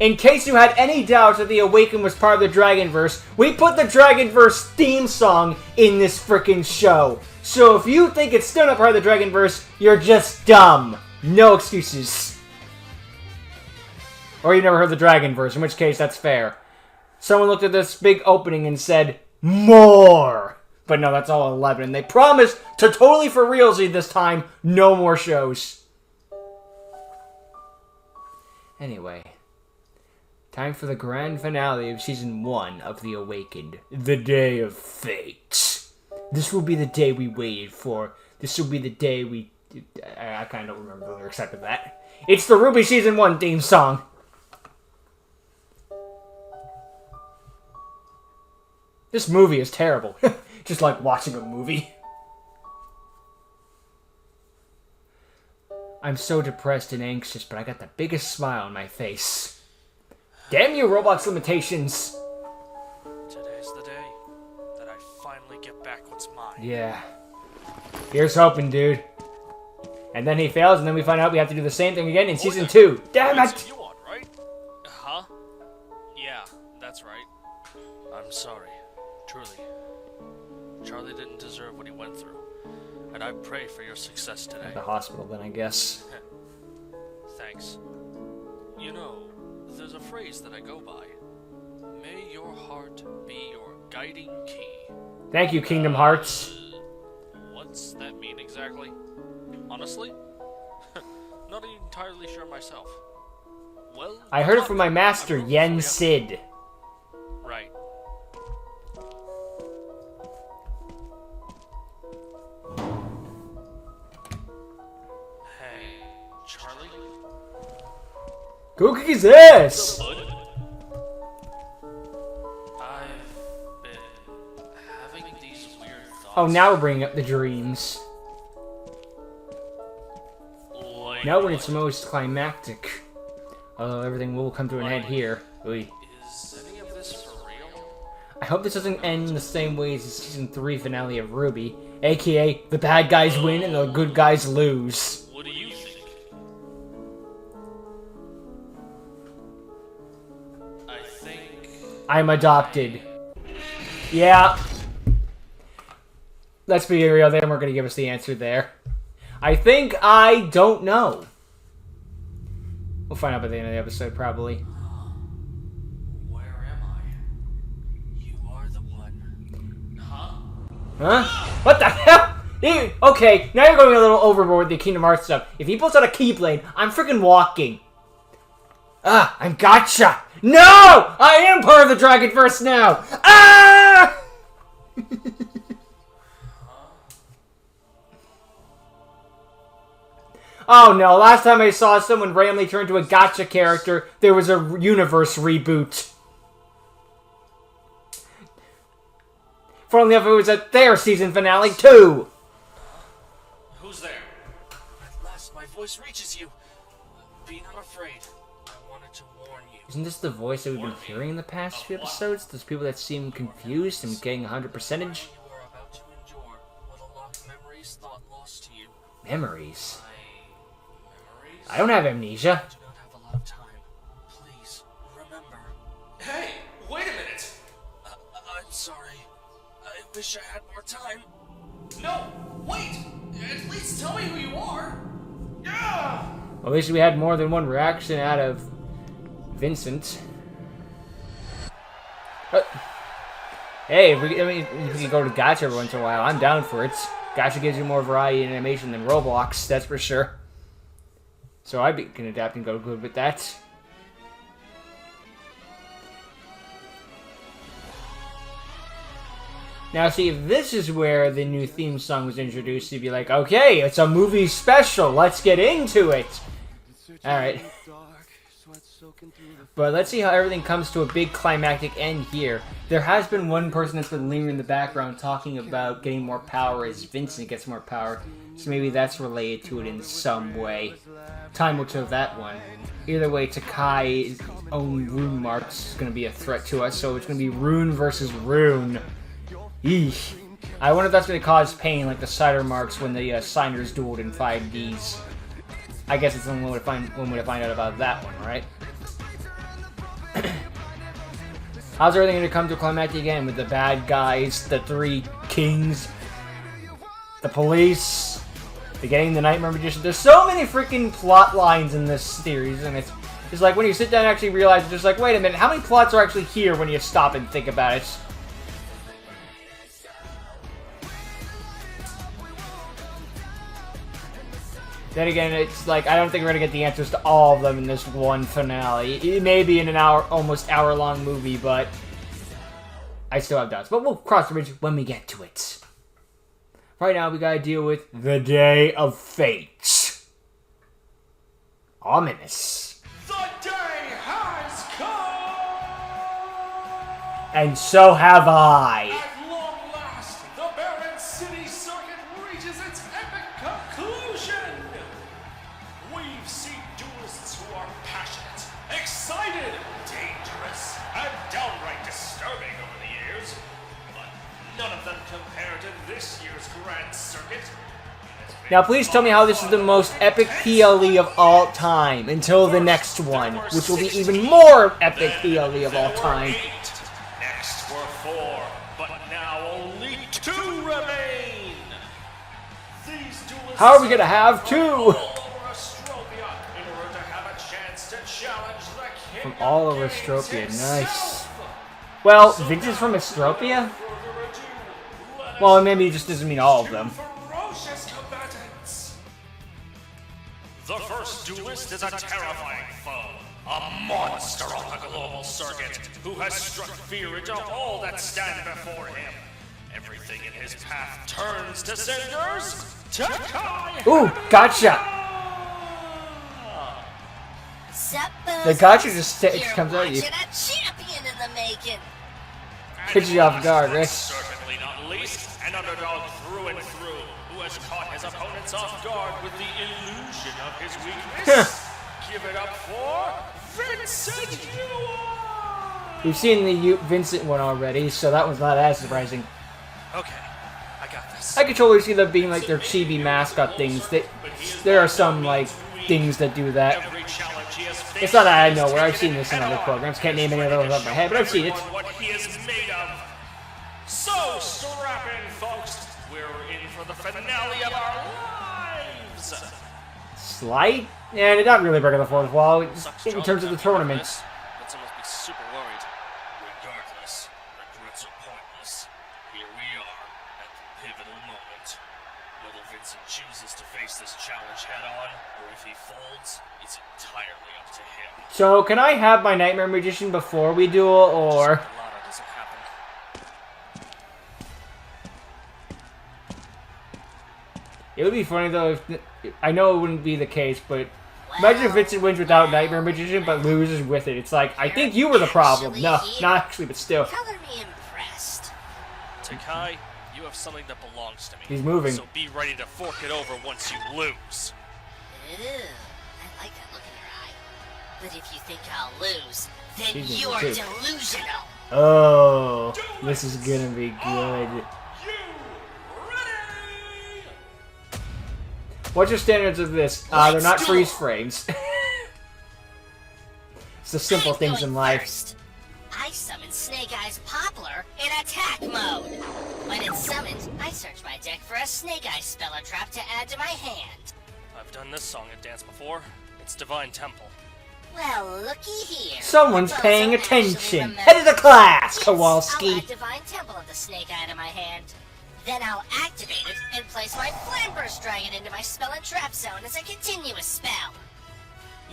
In case you had any doubts that the Awakened was part of the Dragonverse, we put the Dragonverse theme song in this frickin' show. So if you think it's still not part of the Dragonverse, you're just dumb. No excuses. Or you never heard the Dragonverse, in which case that's fair. Someone looked at this big opening and said, more! But no, that's all 11. And they promised to totally for realsy this time, no more shows. Anyway. Time for the grand finale of Season 1 of The Awakened. The Day of Fate. This will be the day we waited for. This will be the day we... I kind of don't remember the lyrics after that. It's the RWBY Season 1 theme song. This movie is terrible. Just like watching a movie. I'm so depressed and anxious, but I got the biggest smile on my face. Damn you, Roblox limitations! Today's the day that I finally get back what's mine. Yeah. Here's hoping, dude. And then he fails, and then we find out we have to do the same thing again in Season 2. Damn it! You want, right? Huh? Yeah, that's right. I'm sorry. Truly. Charlie didn't deserve what he went through. And I pray for your success today. At the hospital, then, I guess. Thanks. You know, there's a phrase that I go by. May your heart be your guiding key. Thank you, Kingdom Hearts. What's that mean exactly? Honestly? Not entirely sure myself. Well, I heard it from my master, Yen Sid. Right. Hey, Charlie? Who is this? I've been having these weird thoughts. Oh, now we're bringing up the dreams. Now when it's most climactic. Although everything will come to an end here. Oy. Is any of this for real? I hope this doesn't end in the same way as the Season 3 finale of RWBY. AKA, the bad guys win and the good guys lose. What do you think? I think... I'm adopted. Yeah. Let's be real, they weren't going to give us the answer there. I don't know. We'll find out by the end of the episode, probably. Where am I? You are the one. Huh? Huh? What the hell? Okay, now you're going a little overboard with the Kingdom Hearts stuff. If he pulls out a Keyblade, I'm freaking walking. I'm gotcha! No! I am part of the Dragonverse now! Ah! Oh no, last time I saw someone randomly turn into a gotcha character, there was a universe reboot. Funnily enough, it was at their season finale too! Who's there? At last my voice reaches you. Be not afraid. I wanted to warn you. Isn't this the voice that we've been hearing in the past few episodes? Those people that seem confused and getting 100 percentage? You are about to endure will unlock memories thought lost to you. Memories? Memories? I don't have amnesia. I do not have a lot of time. Please, remember. Hey, wait a minute! I'm sorry. I wish I had more time. No, wait! At least tell me who you are! Yeah! Well, at least we had more than one reaction out of Vincent. Hey, if we can go to Gacha every once in a while, I'm down for it. Gacha gives you more variety in animation than Roblox, that's for sure. So I can adapt and go good with that. Now see, if this is where the new theme song was introduced, you'd be like, okay, it's a movie special, let's get into it! Alright. But let's see how everything comes to a big climactic end here. There has been one person that's been lingering in the background talking about getting more power as Vincent gets more power. So maybe that's related to it in some way. Time will tell that one. Either way, Tekai's own rune marks is going to be a threat to us, so it's going to be Rune versus Rune. Eesh. I wonder if that's going to cause pain like the cider marks when the signers dueled in 5Ds. I guess it's the only way to find out about that one, right? How's everything going to come to a climactic again with the bad guys, the three kings, the police, the getting the Nightmare Magician? There's so many freaking plot lines in this series, and it's like when you sit down and actually realize, it's just like, wait a minute, how many plots are actually here when you stop and think about it? Then again, it's like, I don't think we're going to get the answers to all of them in this one finale. It may be in an almost hour-long movie, but I still have doubts. But we'll cross the bridge when we get to it. Right now, we gotta deal with the Day of Fate. Ominous. The day has come! And so have I. At long last, the barren city circuit reaches its epic conclusion! We've seen duelists who are passionate, excited, dangerous, and downright disturbing over the years. But none of them compare to this year's Grand Circuit. Now please tell me how this is the most epic PLE of all time until the next one, which will be even more epic PLE of all time. Next were 4, but now only 2 remain. These duelists How are we gonna have 2? From all over Astropia, nice. Well, Vince is from Astropia? Well, maybe it just doesn't mean all of them. The first duelist is a terrifying foe, a monster on the global circuit, who has struck fear into all that stand before him. Everything in his path turns to cinders. Tekai! Ooh, gotcha! The gotcha just comes out at you. A champion in the making. Catches you off guard, right? Certainly not least, an underdog through and through, who has caught his opponents off guard with the illusion of his weakness. Give it up for Vincent Yuan! We've seen the Vincent one already, so that one's not as surprising. Okay, I got this. I could totally see them being like their chibi mascot things. There are some like things that do that. Every challenge he has faced, It's not that I know where I've seen this in other programs. Can't name any of those off my head, but I've seen it. what he is made of. So strap in, folks. We're in for the finale of our lives. Slight? And not really breaking the fourth wall in terms of the tournament. But someone must be super worried. Regardless, regrets are pointless. Here we are at the pivotal moment. Whether Vincent chooses to face this challenge head on, or if he folds, it's entirely up to him. So, can I have my Nightmare Magician before we duel, or... Doesn't happen. It would be funny though if... I know it wouldn't be the case, but... Imagine if Vincent wins without Nightmare Magician, but loses with it. It's like, I think you were the problem. No, not actually, but still. Color me impressed. Tekai, you have something that belongs to me. He's moving. So be ready to fork it over once you lose. Ooh, I like that look in your eye. But if you think I'll lose, then She's you're too. delusional. Oh, this is gonna be good. What's your standards of this? They're not freeze frames. It's the simple things in life. First. I summoned Snake Eyes Poplar in attack mode. When it's summoned, I search my deck for a Snake Eyes spell or trap to add to my hand. I've done this song and dance before. It's Divine Temple. Well, looky here. Someone's Bozo paying actually attention. remembers- Head of the class, Yes, I'll Kowalski. add Divine Temple of the Snake Eye to my hand. Then I'll activate it and place my Flameburst Dragon into my spell and trap zone as a continuous spell.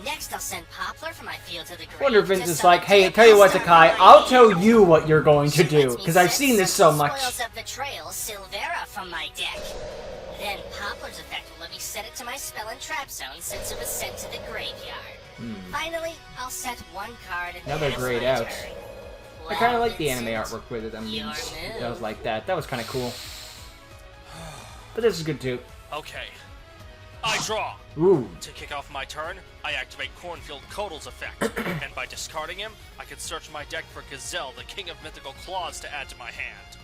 Next, I'll send Poplar from my field to the grave. Wonder if Vince is like, hey, tell you what, Tekai, I'll tell you what you're going to do, because I've seen this so much. Spoils of Betrayal Silvera from my deck. Then Poplar's effect will let me set it to my spell and trap zone since it was sent to the graveyard. Finally, I'll set one card at the Another end of grayed my out. turn. I kind of Well, like the anime Vincent, artwork with it. I mean, your that was move. like that. That was kind of cool. But this is good too. Okay. I draw. Ooh. To kick off my turn, I activate Cornfield Kotal's effect, and by discarding him, I can search my deck for Gazelle, the King of Mythical Claws, to add to my hand.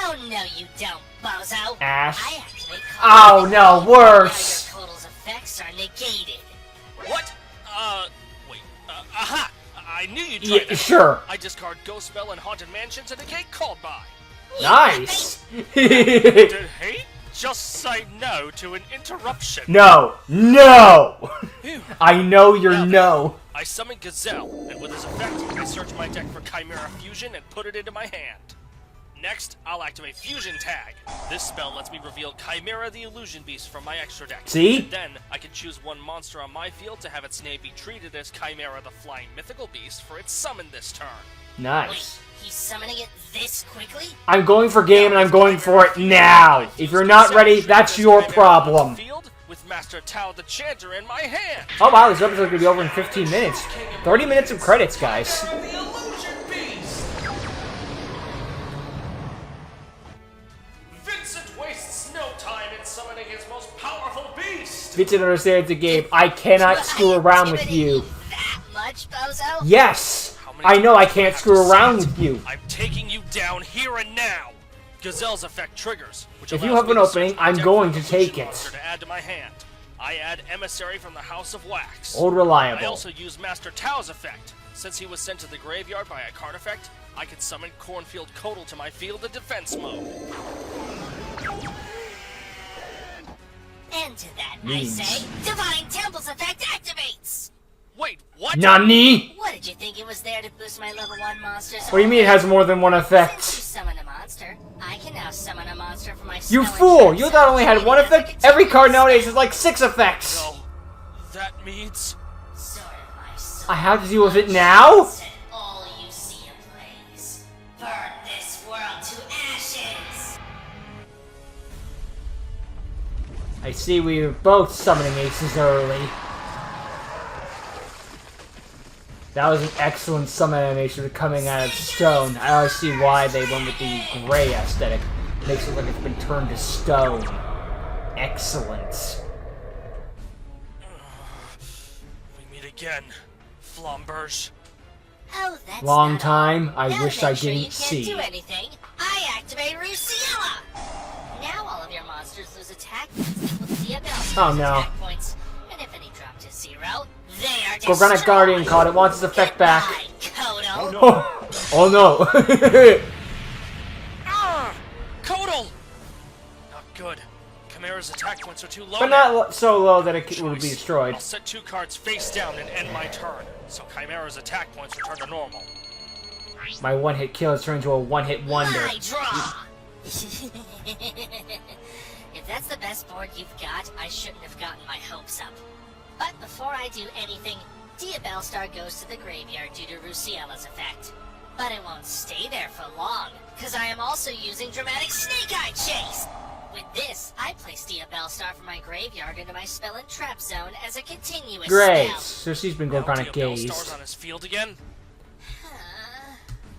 Oh no, you don't, bozo. Ash. I activate Oh no, worse. Now your Kotal's effects are negated. What? Wait. Aha! I I knew you'd try that. Sure. I discard Ghost Spell and Haunted Mansion to negate Called By. Nice. Did hate? Just say no to an interruption. No. No. Phew. I know you're Now then, no. I summon Gazelle, and with his effect, I search my deck for Chimera Fusion and put it into my hand. Next, I'll activate Fusion Tag. This spell lets me reveal Chimera the Illusion Beast from my extra deck. See? And then, I can choose one monster on my field to have its name be treated as Chimera the Flying Mythical Beast for its summon this turn. Nice. Wait, he's summoning it this quickly? I'm going for game and I'm going for it now. If you're not ready, that's your problem. Field with Master Tao the Chanter in my hand. Oh wow, this episode's gonna be over in 15 minutes. 30 minutes of credits, guys. The Illusion Beast. Vincent wastes no time in summoning his most powerful beast. Vincent understands the game. I cannot screw around with you. That much, Bozo? Yes! I know I can't screw around with you. I'm taking you down here and now. Gazelle's effect triggers, which If you allows have me an to opening, search my I'm deck going for to an take illusion it. monster to add to my hand. I add Emissary from the House of Wax. Old I reliable. also use Master Tao's effect. Since he was sent to the graveyard by a card effect, I can summon Cornfield Codal to my field in defense mode. And to that, I say, Divine Temple's effect activates! Wait, what? Nani? What, did you think it was there to boost my level 1 monsters? What do you mean it has more than one Since effect? you summoned a monster, I can now summon a monster for my You spell and fool! trap You zone thought it only had to one make it as a effect? Every card continuous nowadays spell. has like 6 effects! No, that means... Sword of my soul. I have to deal with it now? Set all you see ablaze. Burn this world to ashes. I see we were both summoning aces early. That was an excellent summon animation coming out of stone. I always see why they went with the gray aesthetic. Makes it look like it's been turned to stone. Excellent. We meet again, Flamberge. Oh, that's Long not time, all. I Now wish to I make sure didn't you can't see. do anything, I activate Ruciella. Now all of your monsters lose attack points with the ability Oh, no. attack points. And if any drop to 0, they are Gorgonic destroyed. Guardian caught it, wants its effect back. Goodbye, Kodo. Oh no. Ah! Codal! Not good. Chimera's attack points are too low But now. not so low that it would be Choice. destroyed. I'll set 2 cards face down and end my turn, so Chimera's attack points return to normal. My one-hit kill has turned into a one-hit wonder. I draw. If that's the best board you've got, I shouldn't have gotten my hopes up. But before I do anything, Dia Bellstar goes to the graveyard due to Ruciella's effect. But it won't stay there for long, because I am also using Dramatic Snake Eye Chase! With this, I place Dia Bellstar from my graveyard into my spell and trap zone as a continuous Great. spell. So she's been Now Gorgonic Dia Bellstar's Gazed. on his field again?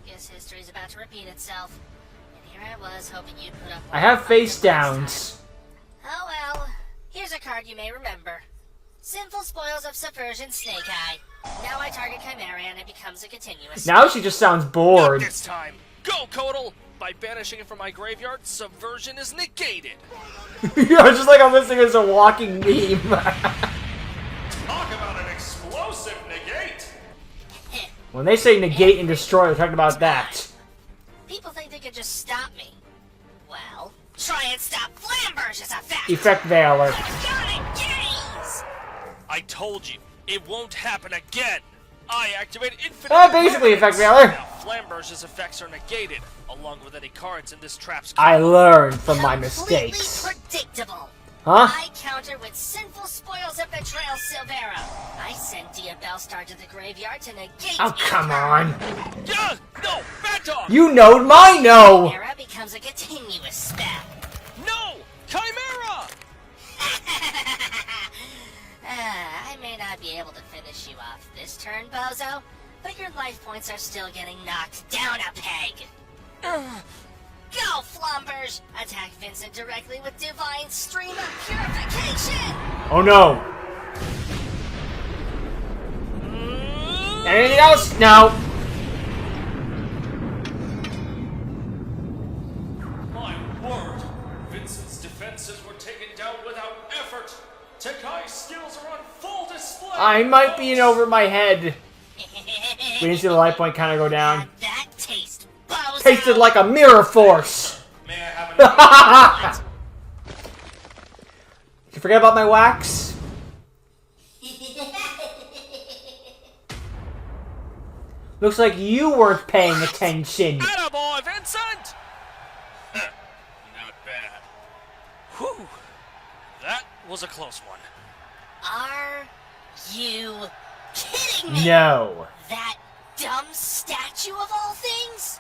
Guess history's about to repeat itself. And here I was hoping you'd put up I have one face fight last downs. time. Oh well. Here's a card you may remember. Sinful Spoils of Subversion Snake Eye. Now I target Chimera and it becomes a continuous. Now she just sounds Not bored. this time! Go, Codal! By banishing it from my graveyard, subversion is negated! You're just like I'm listening as a walking meme. Talk about an explosive negate! When they say negate and destroy, they're talking about that. People think they could just stop me. Well, try and stop Flamberge's effect! Effect Valor. Got gaze! I told you, it won't happen again! I activate infinite... Basically Effect Valor. Now Flamberge's effects are negated, along with any cards in this trap's I color. learned from my Completely mistakes. predictable. Huh? I counter with Sinful Spoils of Betrayal Silvera. I send Dia Bellstar to the graveyard to negate. Oh, come on. Yeah! No! Bad dog! You know my no. Chimera becomes a continuous spell. No! Chimera! I may not be able to finish you off this turn, Bozo, but your life points are still getting knocked down a peg. Go, Flamberge! Attack Vincent directly with Divine Stream of Purification! Oh no. Anything else? No. My word! Vincent's defenses were taken down without effort! Tekai's skills are on full display! I might be in over my head. We didn't see the light point kind of go down. How'd that taste, bozo? Tasted like a mirror force. May I have an Did you forget about my wax? Looks like you weren't paying attention. Attaboy, Vincent! Not bad. Whew. That was a close one. Are you kidding me? No. That dumb statue of all things?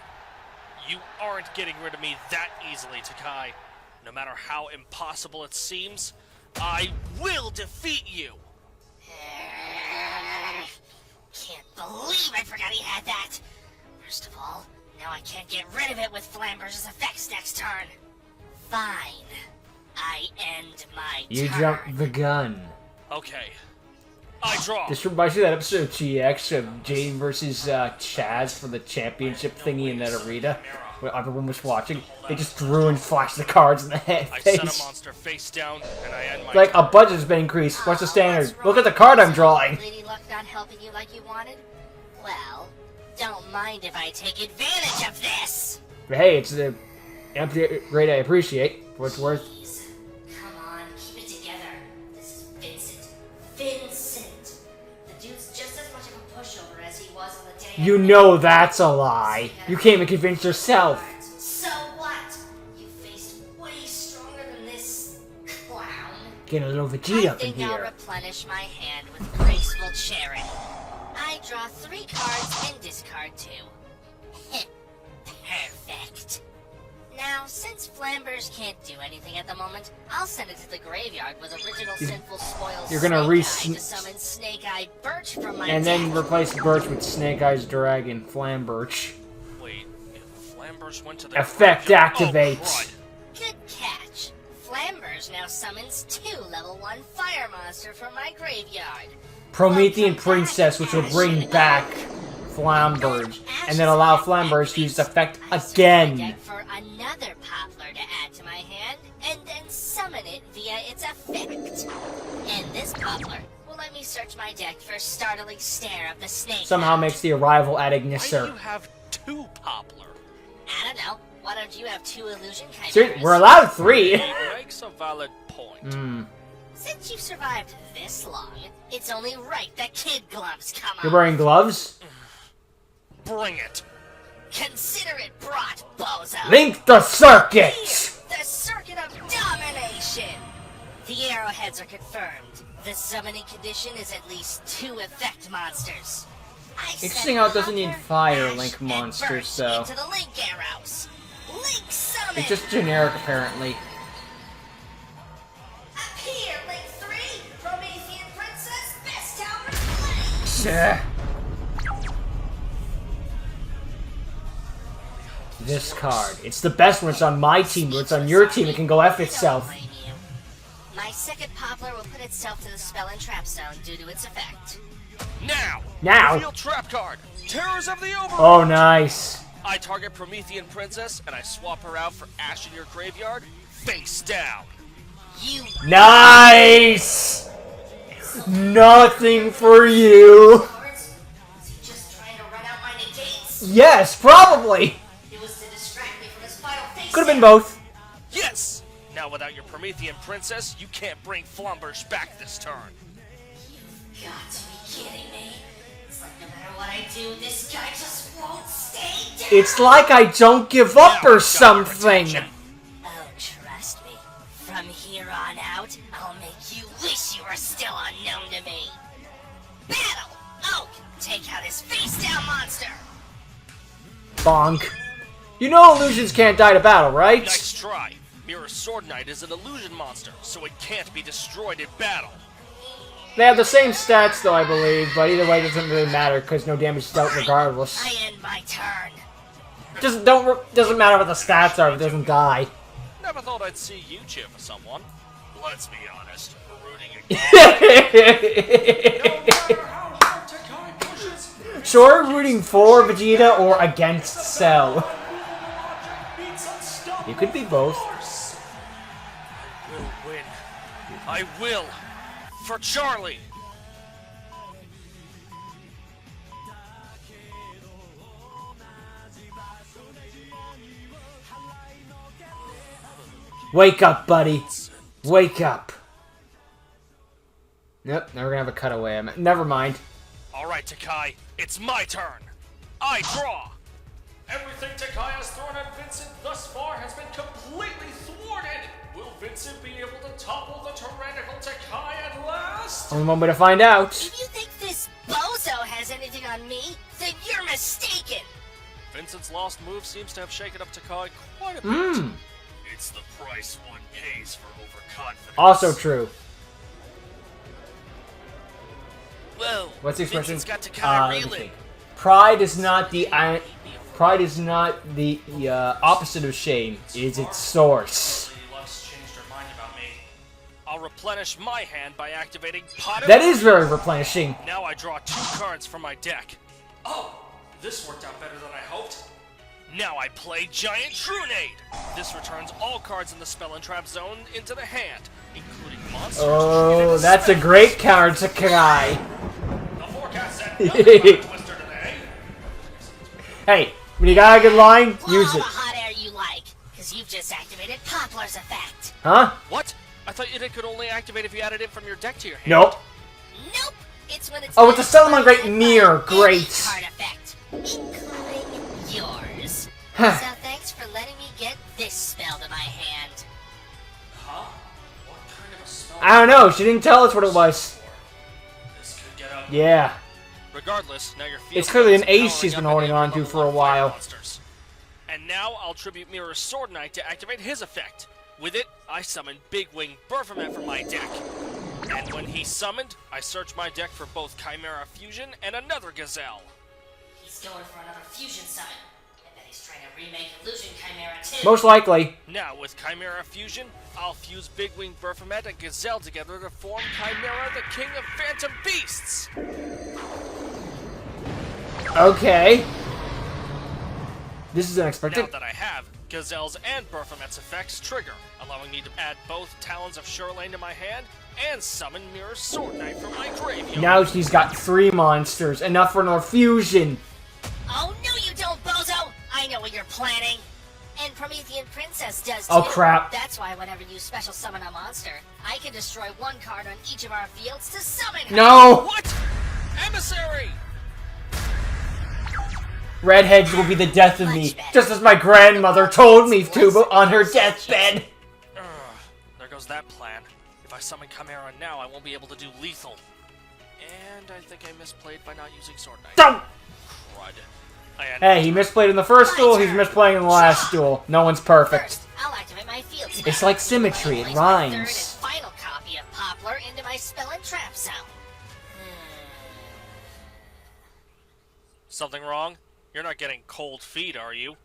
You aren't getting rid of me that easily, Tekai. No matter how impossible it seems, I will defeat you! Can't believe I forgot he had that. First of all, now I can't get rid of it with Flamber's effects next turn. Fine. I end my You turn. jumped the gun. Okay. I draw. This reminds me of that episode of GX of Jane versus Chaz for the championship thingy in that arena where everyone was watching. They just drew and flashed the cards in the head. I set a monster face down, and I end my Like, turn. a budget's been increased. What's the standard? Look at the card I'm drawing. Lady Luck not helping you like you wanted? Well, don't mind if I take advantage of this. But hey, it's the upgrade I appreciate. For what it's worth. Please, come on, keep it together. This is Vincent. Vincent! The dude's just as much of a pushover as he was on the day. You know that's a lie. You can't even convince yourself. So what? You faced way stronger than this clown. Getting a little Vegeta I up in think I'll here. replenish my hand with graceful sharing. I draw 3 cards and discard 2. Perfect. Now, since Flambers can't do anything at the moment, I'll send it to the graveyard with original sinful spoils. You're gonna to summon Snake Eye Birch from my And then deck. replace Birch with Snake Eyes Dragon, Flambirch. Wait, if Flambers went to the Effect graveyard- activate. Oh, crud. Good catch. Flambers now summons 2 level 1 fire monster from my graveyard. Promethean Princess, which will bring back Flambird, and then allow Flambird to use the effect I search my again. deck for another Poplar to add to my hand, and then summon it via its effect. And this Poplar will let me search my deck for startling stare of the snake. Somehow makes the arrival at Why do you Igniser. have 2 Poplar? I don't know. Why don't you have 2 illusion chimeras? Seriously, we're allowed 3. He makes a valid point. Since you've survived this long, it's only right that Kid Gloves come You're on. wearing gloves? Bring it. Consider it brought, bozo. Link the circuit! The Circuit of Domination! The arrowheads are confirmed. The summoning condition is at least 2 effect monsters. I Interesting sent how it doesn't need Poplar, fire Ash, Link and monsters, Birch though. into the Link arrows. Link summon! It's just generic, apparently. Appear, Link 3! Promethean Princess, best tower play! This card. It's the best when it's on my team, but it's on your team, it can go F itself. I don't blame you. My second Poplar will put itself to the spell and trap zone due to its effect. Now? Reveal trap card. Terrors of the Overworld. Oh, nice. I target Promethean Princess and I swap her out for Ash in your graveyard. Face down. You Nice! Nothing for you. cards? Was he just trying to run out my negates? Yes, probably. It was to distract me from his final face. Could have been both. Yes. Now without your Promethean Princess, you can't bring Flumbers back this turn. You've got to be kidding me. It's like no matter what I do, this guy just won't stay down. It's like I don't give up Now or I've got your something. attention. Oh, trust me. From here on out, I'll make you wish you were still unknown to me. Battle! Oak, take out his face-down monster! Bonk. You know illusions can't die to battle, right? Nice try. Mirror Sword Knight is an illusion monster, so it can't be destroyed in battle. They have the same stats, though, I believe, but either way, it doesn't really matter because no damage is dealt regardless. I end my turn. Doesn't matter what the stats are if it doesn't die. Never thought I'd see you cheer for someone. Let's be honest, rooting against Sure, rooting for Vegeta or against Cell. You could be both. will win. I will. For Charlie. Wake up, buddy. Wake up. Nope, now we're gonna have a cutaway. Never mind. Alright, Tekai, it's my turn. I draw. Everything Tekai has thrown at Vincent thus far has been completely thwarted. Will Vincent be able to topple the tyrannical Tekai at last? Only one way to find out. If you think this bozo has anything on me, then you're mistaken. Vincent's lost move seems to have shaken up Tekai quite a bit. Hmm. It's the price one pays for overconfidence. Also true. Whoa. What's the expression? Vincent's got Tekai let me reeling. think. Pride is not the opposite of shame. Is its source. Luck's changed her mind about me. I'll replenish my hand by activating Pot of That is very replenishing. Now I draw 2 cards from my deck. Oh, this worked out better than I hoped. Now I play Giant Runade. This returns all cards in the spell and trap zone into the hand, including monsters. Oh, that's a great counter to Tekai. The forecast said nothing about a twister today. Hey, when you got a good line, Blow use all the it. hot air you like, because you've just activated Poplar's effect. Huh? What? I thought it could only activate if you added it from your deck to your hand. Nope. Nope. It's when it's Oh, it's a Solomon Great mirror. any Great. card effect, including yours. Huh. So thanks for letting me get this spell to my hand. Huh? What kind of a spell? I don't know. She didn't tell us what it was. This could get ugly. Yeah. Regardless, now your field It's clearly an cards are ace she's powering been up holding and on to level for a up while. fire monsters. And now I'll tribute Mirror's Sword Knight to activate his effect. With it, I summon Big Wing Baphomet from my deck. And when he's summoned, I search my deck for both Chimera Fusion and another Gazelle. He's going for another fusion summon. I bet he's trying to remake Illusion Chimera too. Most likely. Now, with Chimera Fusion, I'll fuse Big Wing Baphomet and Gazelle together to form Chimera, the King of Phantom Beasts. Okay. This is unexpected. Now that I have, Gazelle's and Baphomet's effects trigger, allowing me to add both Talons of Shurlane to my hand and summon Mirror's Sword Knight from my graveyard. Now she's got 3 monsters. Enough for another fusion. Oh no, you don't, bozo! I know what you're planning. And Promethean Princess does too. Oh, crap. That's why whenever you special summon a monster, I can destroy 1 card on each of our fields to summon her. No! What? Emissary! Redheads will be the death of me. Much better. Just as my grandmother told me to on her deathbed. There goes that plan. If I summon Chimera now, I won't be able to do lethal. And I think I misplayed by not using Sword Knight. Don't! Crud. I had Hey, he misplayed in the first duel, he's misplaying in the last duel. No one's perfect. First, I'll activate my field spell. It's like symmetry, it Place my third and rhymes. final copy of Poplar into my spell and trap zone. Something wrong? You're not getting cold feet, are you?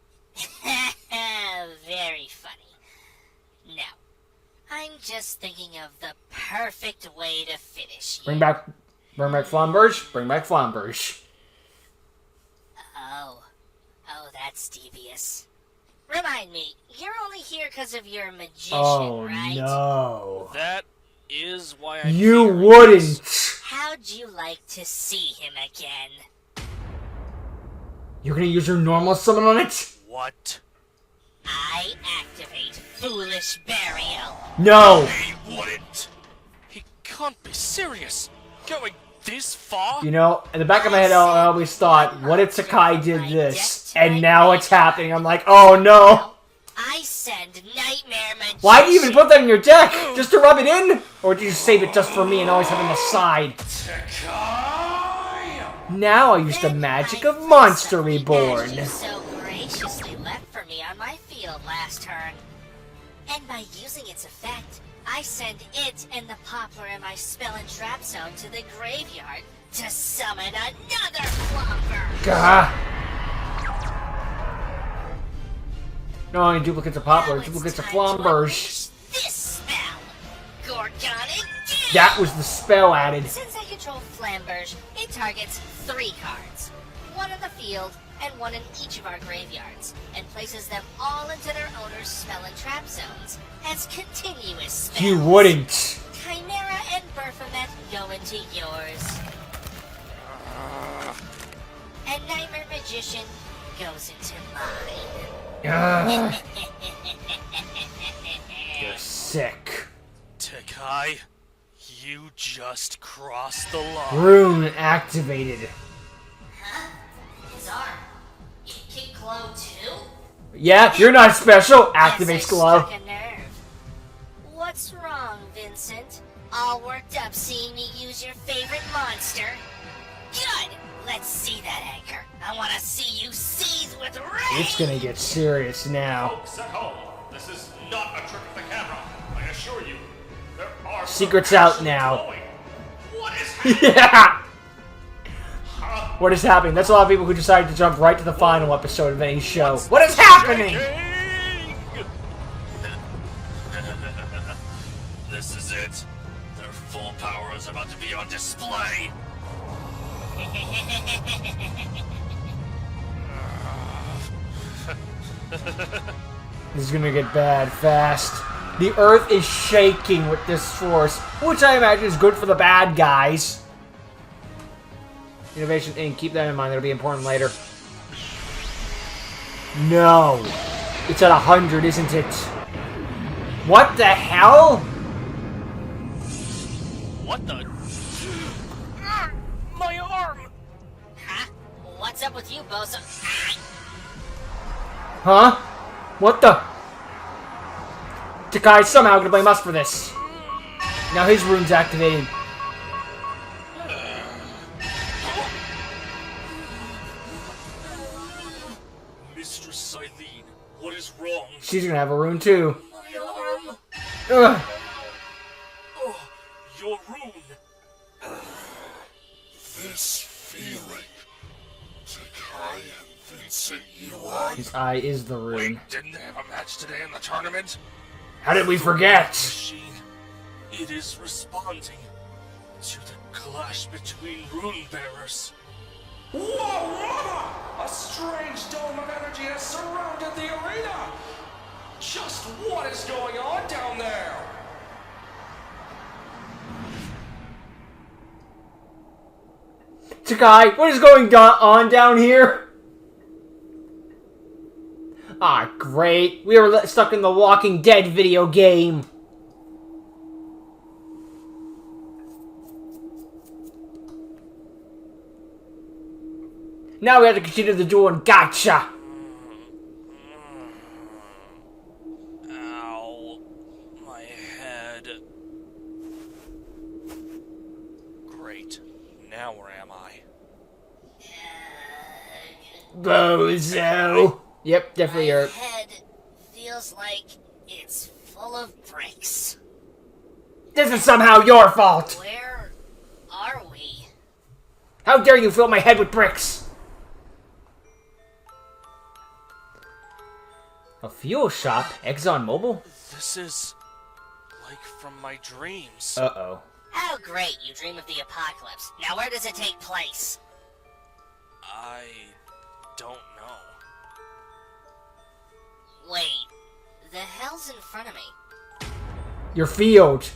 Very funny. No. I'm just thinking of the perfect way to finish you. Bring back Flamberge. Bring back Flamberge. Oh, that's devious. Remind me, you're only here because of your magician, Oh right? no. That is why I You fear wouldn't. How'd you like to see him again? You're gonna use your normal summon on it? What? I activate Foolish Burial. No. He wouldn't. He can't be serious. Going this far? You know, in the back of my head, I always thought, what if Tekai did this? And now it's happening. I'm like, oh no. I send Nightmare Magician. Why do you even put that in your deck? Just to rub it in? Or did you save it just for me and always have it on the side? Tekai! Now I use the magic of Monster Reborn. You so graciously left for me on my field last turn. And by using its effect, I send it and the Poplar in my spell and trap zone to the graveyard to summon another Flomper. Gah. No, only duplicates of Poplar, Now it's duplicates of time to Flamberge. unleash this spell, Gorgonic Gale. That was the spell added. Since I control Flamberge, it targets 3 cards. 1 in the field, and 1 in each of our graveyards, and places them all into their owner's spell and trap zones as continuous spells. You wouldn't. Chimera and Baphomet go into yours. And Nightmare Magician goes into mine. Ugh. You're sick. Tekai, you just crossed the line. Rune activated. Huh? His arm. It can glow too? Yeah, you're not special. Activates Guess I glow. struck a nerve. What's wrong, Vincent? All worked up seeing me use your favorite monster? Good! Let's see that anchor. I want to see you seethe with rage! It's gonna get serious now. Folks at home, this is not a trick of the camera. I assure you, there are Secret's out now. glowing. What is happening? Yeah! What is happening? That's a lot of people who decided to jump right to the final episode of any show. What is happening? This is it. Their full power is about to be on display. This is gonna get bad fast. The Earth is shaking with this force, which I imagine is good for the bad guys. Innovation Inc. Keep that in mind. That'll be important later. No. It's at 100, isn't it? What the hell? What the? My arm! Huh? What's up with you, Bozo? Huh? What the? Tekai's somehow gonna blame us for this. Now his rune's activated. Mistress Eileen, what is wrong? She's gonna have a rune too. My arm! Ugh. Oh, your rune! This feeling. Tekai and Vincent, you are... His eye is the rune. Didn't they have a match today in the tournament? How did we forget? Machine. It is responding to the clash between rune bearers. Whoa, mama! A strange dome of energy has surrounded the arena! Just what is going on down there? Tekai, what is going on down here? Ah, great. We were stuck in the Walking Dead video game. Now we have to continue the duel and gotcha! Ow. My head. Great. Now where am I? Bozo! Yep, definitely My your... head feels like it's full of bricks. This is somehow your fault! Where are we? How dare you fill my head with bricks! A fuel shop? ExxonMobil? This is like from my dreams. Uh-oh. How great you dream of the apocalypse. Now where does it take place? I don't know. Wait, the hell's in front of me? Your field.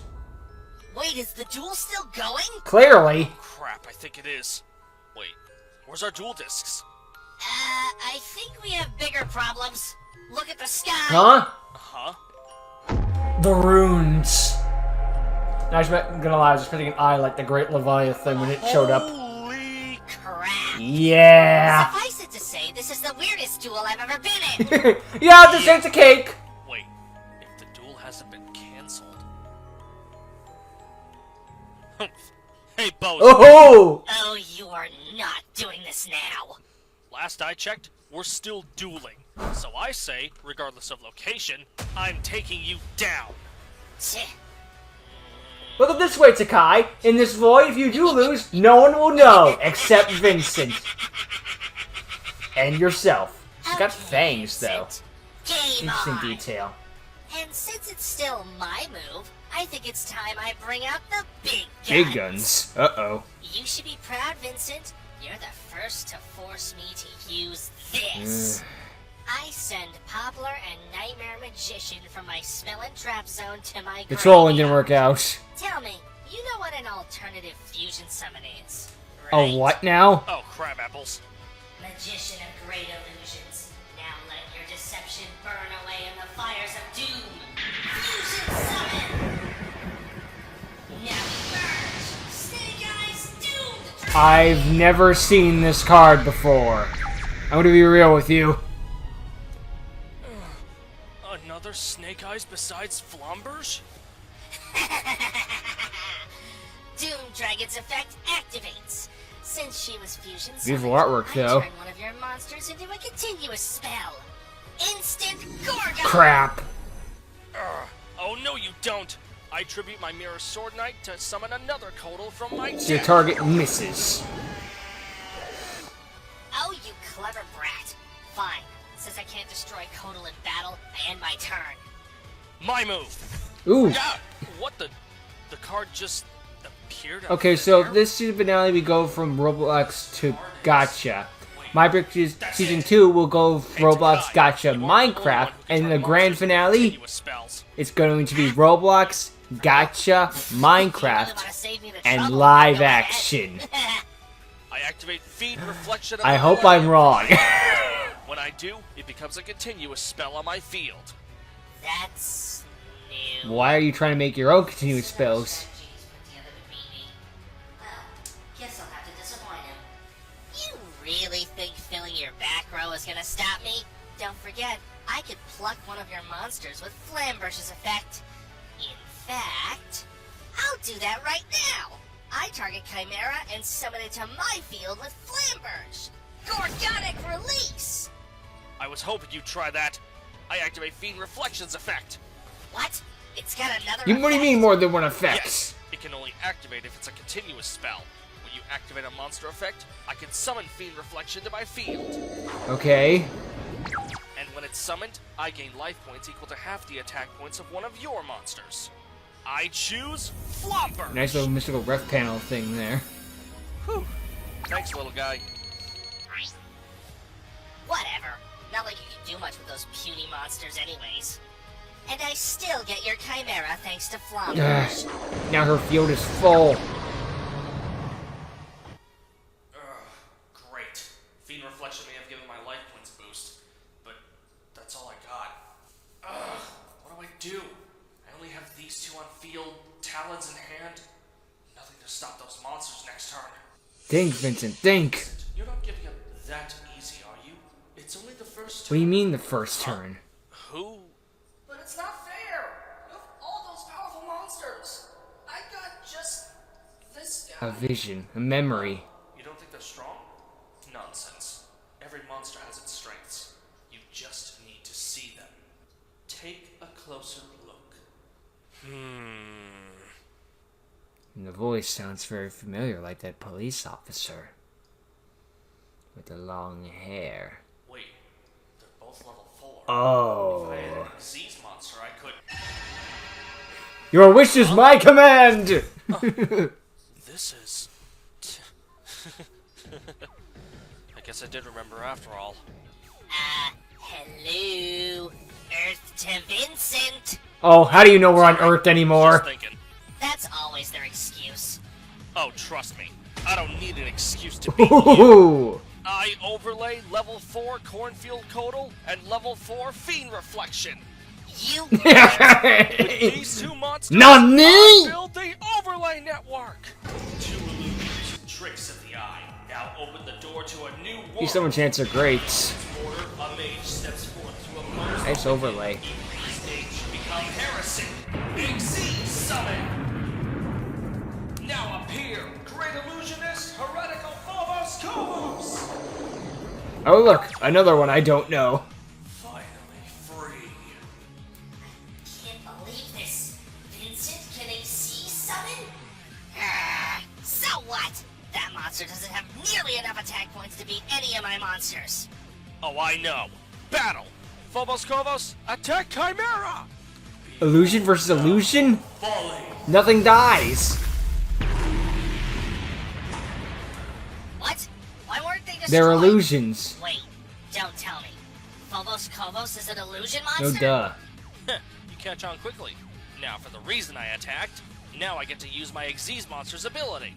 Wait, is the duel still going? Clearly. Crap, I think it is. Wait, where's our dual discs? I think we have bigger problems. Look at the sky. Huh? Huh? The runes. I was gonna lie, I was expecting an eye like the Great Leviathan when it showed up. Holy Crap. Yeah! Suffice it to say, this is the weirdest duel I've ever been in. Yeah, this ain't a cake! Wait, if the duel hasn't been cancelled. Hey, Bozo! Oh! Oh, you are not doing this now. Last I checked, we're still dueling. So I say, regardless of location, I'm taking you down. Tch. Look at this way, Tekai. In this void, if you do lose, no one will know, except Vincent. And yourself. She's got fangs, though. Game Interesting on. detail. And since it's still my move, I think it's time I bring out the big guns. Big guns. Uh-oh. You should be proud, Vincent. You're the first to force me to use this. I send Poplar and Nightmare Magician from my spell and trap zone to my The trolling didn't graveyard. work out. Tell me, you know what an alternative fusion summon is, right? Oh, what now? Oh, crab apples. Magician of great illusions. Now let your deception burn away in the fires of doom. Fusion I've never seen this card before. I'm gonna be real with you. Another Snake Eyes besides Flombers? Doom Dragon's effect activates. Since she was fusion Beautiful summoned, artwork, I though. turn one of your monsters into a continuous spell. Instant Gorgon! Crap. Oh no you don't! I tribute my Mirror Sword Knight to summon another Kotal from my Your deck. target misses. Oh, you clever brat. Fine. Since I can't destroy Kotal in battle, I end my turn. My move! Ooh. Yeah! What the card just appeared out Okay, of so thin air? this season finale we go from Roblox to Gotcha. My Breakthrough Season 2 will go Roblox, Tekai, Gotcha, you are the only one Minecraft, who can and turn the grand monsters into finale, continuous spells. it's going to be Roblox, Gotcha, If you really Minecraft, wanna save me the and trouble, live go ahead. action. I activate Feed Reflection of I the hope Lion. I'm wrong. When I do, it becomes a continuous spell on my field. That's new. Why are you trying to make your own continuous spells? Guess I'll have to disappoint him. You really think filling your back row is gonna stop me? Don't forget, I could pluck one of your monsters with Flamberge's effect. In fact, I'll do that right now. I target Chimera and summon it to my field with Flamberge. Gorgonic release! I was hoping you'd try that. I activate Fiend Reflection's effect. What? It's got another What do you effect? mean more than one effect? Yes, it can only activate if it's a continuous spell. When you activate a monster effect, I can summon Fiend Reflection to my field. Okay. And when it's summoned, I gain life points equal to half the attack points of one of your monsters. I choose Flomper! Nice little mystical ref panel thing there. Whew. Thanks, little guy. Whatever. Not like you can do much with those puny monsters anyways. And I still get your Chimera thanks to Flamberge. Now her field is full. Great. Fiend Reflection may have given my life points a boost, but that's all I got. What do I do? I only have these two on field, talons in hand. Nothing to stop those monsters next turn. Think, Vincent, think. You're not giving up that easy, are you? It's only the first What turn. do you mean the first turn? Who? But it's not fair! You have all those powerful monsters! I got just this guy. A vision, a memory. You don't think they're strong? Nonsense. Every monster has its strengths. You just need to see them. Take a closer look. And the voice sounds very familiar, like that police officer. With the long hair. Wait, they're both level 4. Oh. If I had an Xyz monster, I could... Your wish is my command! This is... I guess I did remember after all. Hello, Earth to Vincent. Oh, how do you know we're on Earth Just anymore? thinking. That's always their excuse. Oh, trust me. I don't need an excuse to be you. Ooh. I overlay level 4 Cornfield Kotal and level 4 Fiend Reflection. You These two monsters Nani? I build the overlay network. Two illusions, tricks of the eye. Now open the door to a new world. These summon chants are great. Order, a mage steps forth to oppose Nice the overlay. wicked. Each stage should become heresy. Xyz summon. Now appear, great illusionist, heretical Phobos Kovos. Oh look, another one I don't know. Finally free. can't believe this. Vincent can AC summon? So what? That monster doesn't have nearly enough attack points to beat any of my monsters. Oh, I know. Battle. Phobos Kovos, attack Chimera. Illusion versus illusion? Falling. Nothing dies. What? Why weren't they destroyed? They're illusions. Wait, don't tell me. Phobos Kovos is an illusion No monster? duh. You catch on quickly. Now for the reason I attacked, now I get to use my Xyz monster's ability.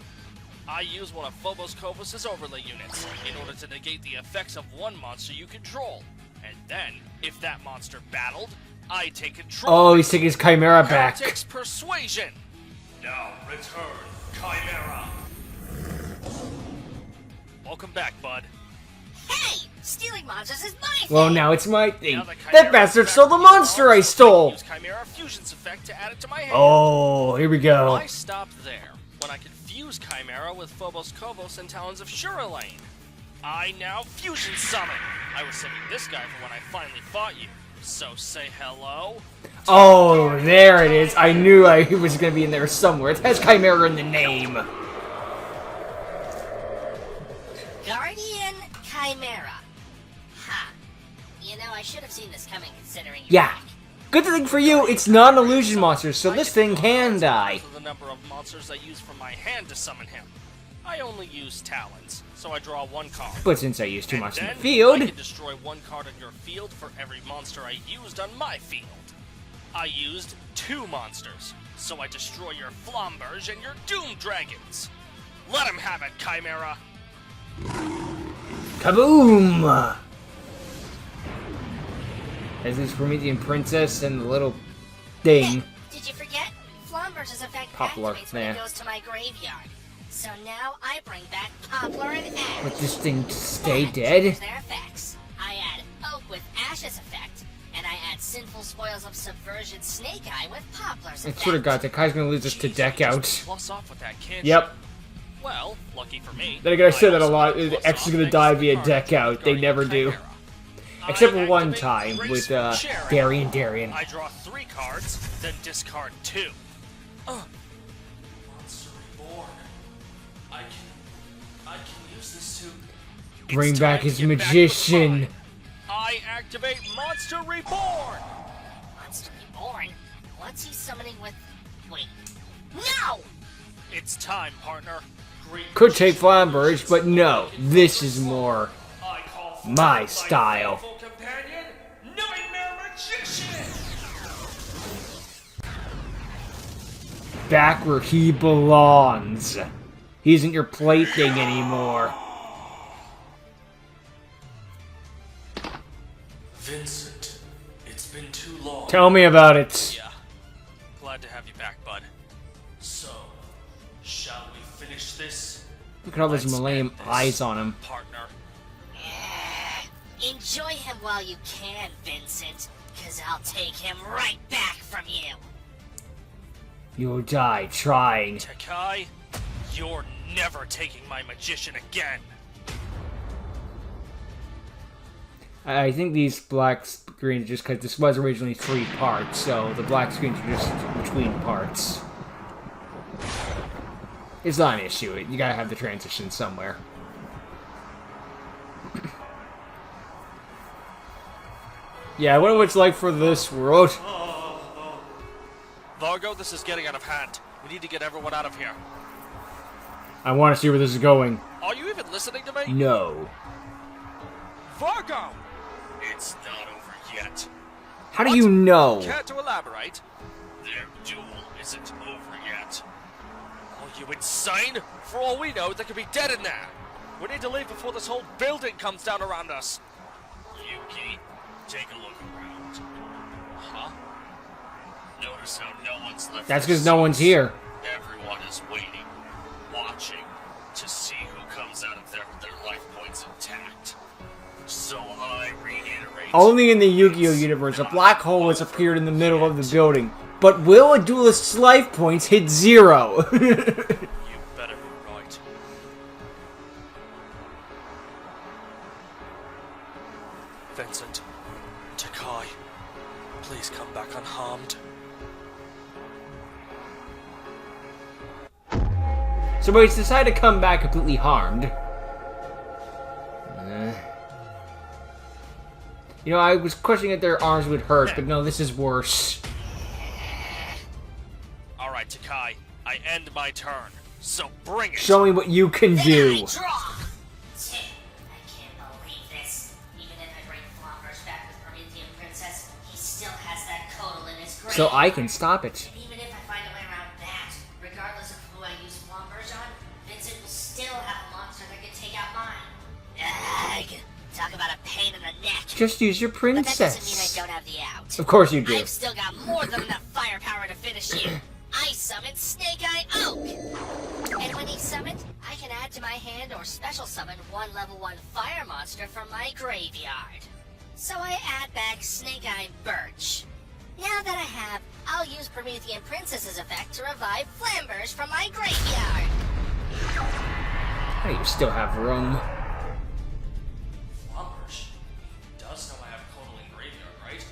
I use one of Phobos Kovos' overlay units in order to negate the effects of one monster you control. And then, if that monster battled, I take control. Oh, he's taking his Chimera back. Heretics Persuasion. Now return, Chimera. Welcome back, bud. Hey! Stealing monsters is my thing! Well, now it's my thing. Now that That Chimera bastard is stole the back in monster I balance, stole! Use Chimera Fusion's effect to add it to my hand. Oh, here we go. Why stop there when I can fuse Chimera with Phobos Kovos and Talons of Shuralane? I now Fusion Summon! I was saving this guy for when I finally fought you. So say hello. Oh, there it is. I knew I was going to be in there somewhere. It has Chimera in the name. Guardian Chimera. Ha. You know, I should have seen this coming considering you. Yeah. Good thing for you, it's non-illusion monsters, so this thing can die. The number of monsters I use from my hand to summon him. I only use Talons, so I draw one card. But since I used 2 And monsters in then the field... I can destroy 1 card on your field for every monster I used on my field. I used 2 monsters, so I destroy your Flomberge and your Doom Dragons. Let him have it, Chimera. Kaboom! As this Promethean princess and the little thing. Did you forget? Flomberge's effect Poplar, activates when yeah. it goes to my graveyard. So now I bring back Poplar and Ash. Let this thing stay Then dead? change their effects. I add Oak with Ash's effect, and I add Sinful Spoils of Subversion Snake Eye with Poplar's I effect. swear to God, Tekai's gonna lose us to Jeez, deck you just out. Plus off with that, can't Yep. you? Well, lucky for me. Then again, I said that a also lot. get The plus X is off gonna thanks die to via cards deck with out. They Guardian never do. Chimera. Except for I one activate time Grace with Sharon. Darian. I draw 3 cards, then discard 2. Monster Reborn. I can use this to... Bring It's back time his to get back magician. with mine. I activate Monster Reborn! Monster Reborn? What's he summoning with... Wait. No! It's time, partner. Could take Flomberge, but no. This is more I call for my style. faithful companion, Nightmare Magician! Back where he belongs. He isn't your plaything anymore. Vincent, it's been too long. Tell me about it. Yeah. Glad to have you back, bud. So, shall we finish this? Look at all those Let's lame end this, eyes on him. Partner. Enjoy him while you can, Vincent, because I'll take him right back from you. You'll die trying. Tekai, you're never taking my magician again. I think these black screens, just because this was originally 3 parts, so the black screens are just between parts. It's not an issue. You gotta have the transition somewhere. Yeah, I wonder what it's like for this world. Vargo, this is getting out of hand. We need to get everyone out of here. I want to see where this is going. Are you even listening to me? No. Vargo! It's not over yet. How do you know? Care to elaborate? Their duel isn't over yet. Are you insane? For all we know, they could be dead in there. We need to leave before this whole building comes down around us. Yuki, take a look around. Huh? Notice how no one's left. That's because no one's here. Everyone is waiting, watching, to see who comes out of there with their life points intact. So I reiterate. Only in the Yu-Gi-Oh universe, a black hole has appeared in the middle of the building. But will a duelist's life points hit 0? You better be right. Vincent, Tekai, please come back unharmed. So he's decided to come back completely harmed. You know, I was questioning if their arms would hurt, but no, this is worse. Alright, Tekai, I end my turn. So bring it! Show me what you can Then do. I draw! I can't believe this. Even if I bring Flomberge back with Promethean Princess, he still has that Codal in his grave. So I can stop it. And even if I find a way around that, regardless of who I use Flomberge on, Vincent will still have a monster that can take out mine. Ugh. Talk about a pain in the neck. Just use your But that doesn't mean I princess. don't have the out. Of course you do. I've still got more than enough firepower to finish you. I summoned Snake Eye Oak! And when he's summoned, I can add to my hand or special summon one level 1 fire monster from my graveyard. So I add back Snake Eye Birch. Now that I have, I'll use Promethean Princess's effect to revive Flambers from my graveyard. How do you still have room? Flambers? He does know I have Codaling Graveyard, right?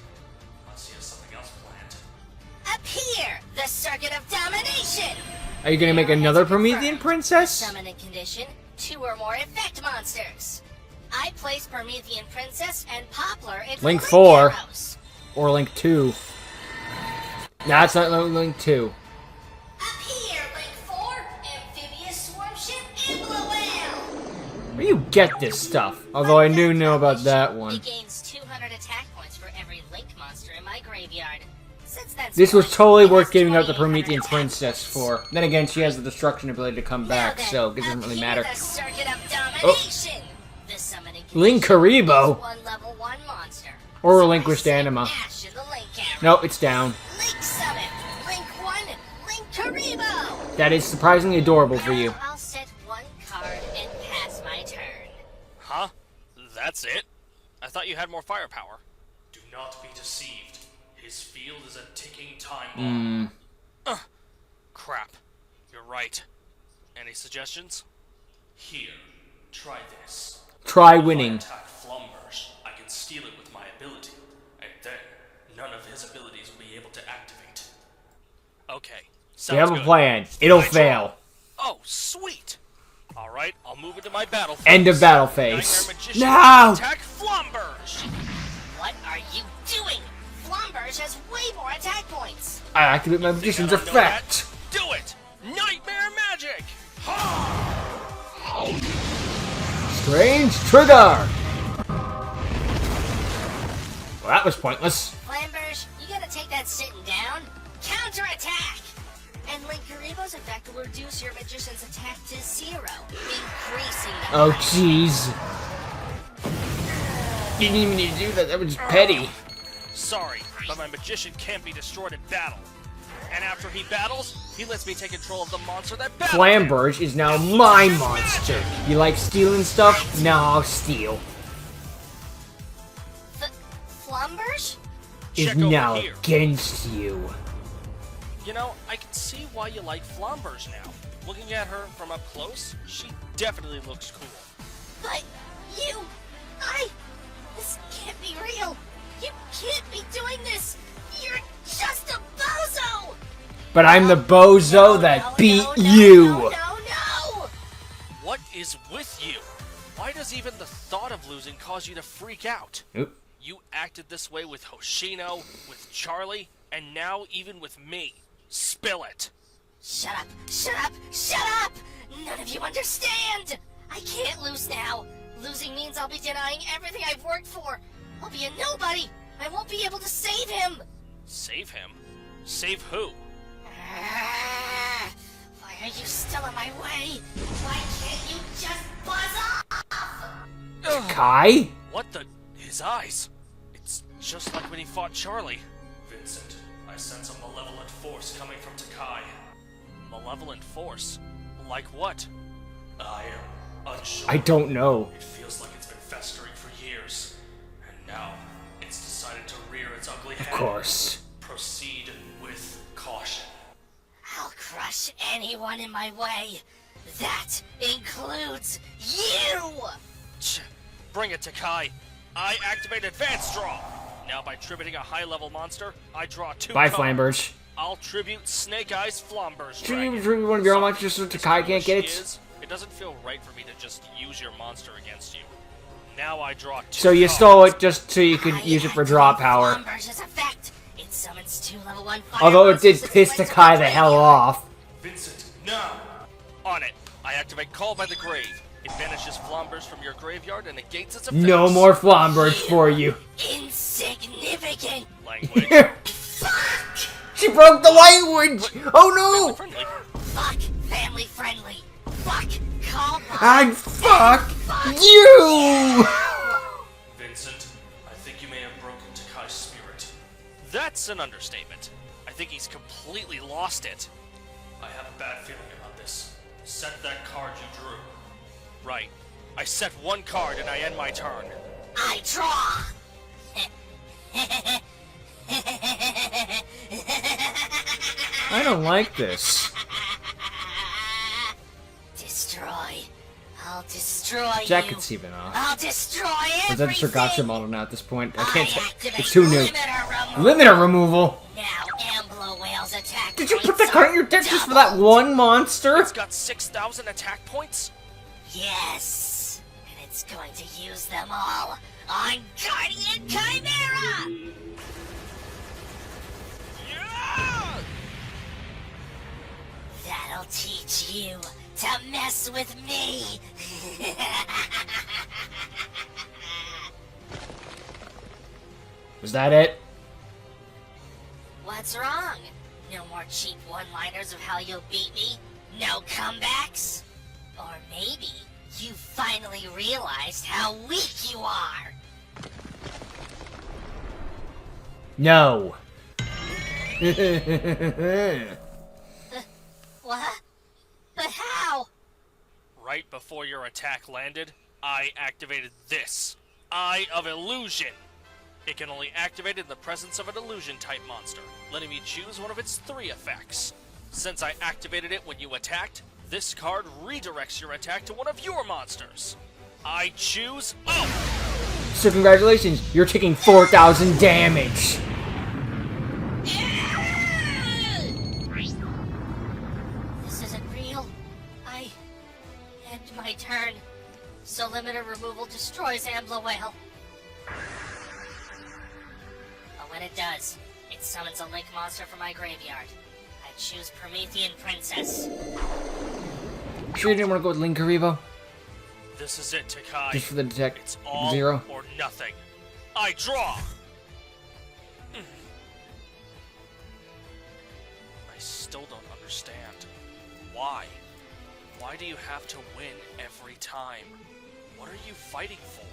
Unless he has something else planned. Appear! The Circuit of Domination! Are you gonna make another Promethean Princess? Summoning condition, 2 or more effect monsters. I place Promethean Princess and Poplar into Link 4. arrows. Or Link 2. Nah, it's not Link 2. Appear, Link 4, Amphibious Swarm Ship, and Blue Whale! Where do you get this stuff? Although I do know about that one. It gains 200 attack points for every Link monster in my graveyard. Since that's This was fine, totally it worth has giving up the 2800 Promethean attack Princess points. for. Then again, she has the destruction ability to come Now back, then, so it doesn't really appear matter. The Circuit of Domination! The summoning Link condition Karibo. is one level 1 monster. Or So relinquished I send anima. Ash in the Link arrow. No, it's down. Link Summon! Link 1! Link Karibo! That is surprisingly adorable for you. Now I'll set 1 card and pass my turn. Huh? That's it? I thought you had more firepower. Do not be deceived. His field is a ticking time bomb. Crap. You're right. Any suggestions? Here. Try this. Try If I winning. attack Flumbers, I can steal it with my ability. And then, none of his abilities will be able to activate. Okay. We have a good. plan. It'll I draw. fail. Oh, sweet! Alright, I'll move into my battle phase. End of battle Nightmare phase. Magician, No! attack Flumbers! What are you doing? Flombers has way more attack points. I activate my magician's effect. Do it! Nightmare magic! Strange trigger. Well, that was pointless. Flambers, you gotta take that sitting down. Counterattack! And Link Karibo's effect will reduce your magician's attack to 0, increasing the Oh, height. jeez. You didn't even need to do that. That was petty. Sorry, but my magician can't be destroyed in battle. And after he battles, he lets me take control of the monster that battles him. Flamberge is now my monster. You like stealing stuff? Now I'll steal. Flombers? Is Check over now here. against you. You know, I can see why you like Flombers now. Looking at her from up close, she definitely looks cool. But this can't be real. You can't be doing this. You're just a bozo. But I'm the bozo that beat you. No. What is with you? Why does even the thought of losing cause you to freak out? Oop. You acted this way with Hoshino, with Charlie, and now even with me. Spill it. Shut up. None of you understand. I can't lose now. Losing means I'll be denying everything I've worked for. I'll be a nobody. I won't be able to save him. Save him? Save who? Why are you still in my way? Why can't you just buzz off? Kai? What the? His eyes. It's just like when he fought Charlie. Vincent, I sense a malevolent force coming from Tekai. Malevolent force? Like what? I am unsure. I don't know. It feels like it's been festering for years. And now, it's decided to rear its ugly head. Of course. Proceed with caution. I'll crush anyone in my way. That includes you! Bring it, Tekai. I activate Advanced Draw. Now, by tributing a high-level monster, I draw 2 Bye, cards. Flamberge. I'll tribute Snake Eyes Flamber's Should Dragon. you tribute one of your own monsters so As Tekai cool can't as get she it? is, it doesn't feel right for me to just use your monster against you. Now I draw 2 So you cards. stole it just so you could use it for draw power. Flambers' effect. It summons 2 level 1 fire Although it did monsters piss into my Tekai the hell graveyard. off. Vincent, no! On it. I activate Call by the Grave. It banishes Flombers from your graveyard and negates its effects. No more Flamberge for you. Insignificant. Language. She broke the language! Oh no! Friendly. Fuck family friendly. Fuck call by. And fuck you! Vincent, I think you may have broken Tekai's spirit. That's an understatement. I think he's completely lost it. I have a bad feeling about this. Set that card you drew. Right. I set one card and I end my turn. I draw! I don't like this. Destroy. I'll destroy Jacket's you. even off. I'll destroy Is everything. that just Gotcha model now at this point? I can't tell. activate It's too new. Limiter removal! Now Amblo Whale's attack. Did you put points that card in are your deck just for that doubled. one monster? It's got 6,000 attack points? Yes. And it's going to use them all on Guardian Chimera! Yeah! That'll teach you to mess with me. Was that it? What's wrong? No more cheap one-liners of how you'll beat me? No comebacks? Or maybe you finally realized how weak you are. No. What? But how? Right before your attack landed, I activated this. Eye of Illusion. It can only activate in the presence of an illusion-type monster, letting me choose one of its 3 effects. Since I activated it when you attacked, this card redirects your attack to one of your monsters. I choose... Oh! So congratulations, you're taking 4,000 damage. This isn't real. I end my turn. So limiter removal destroys Amblo Whale. But when it does, it summons a link monster from my graveyard. I choose Promethean Princess. Sure you didn't want to go with Link Karibo? This is it, Tekai. Just for the detect It's all 0? or nothing. I draw! I still don't understand. Why? Why do you have to win every time? What are you fighting for?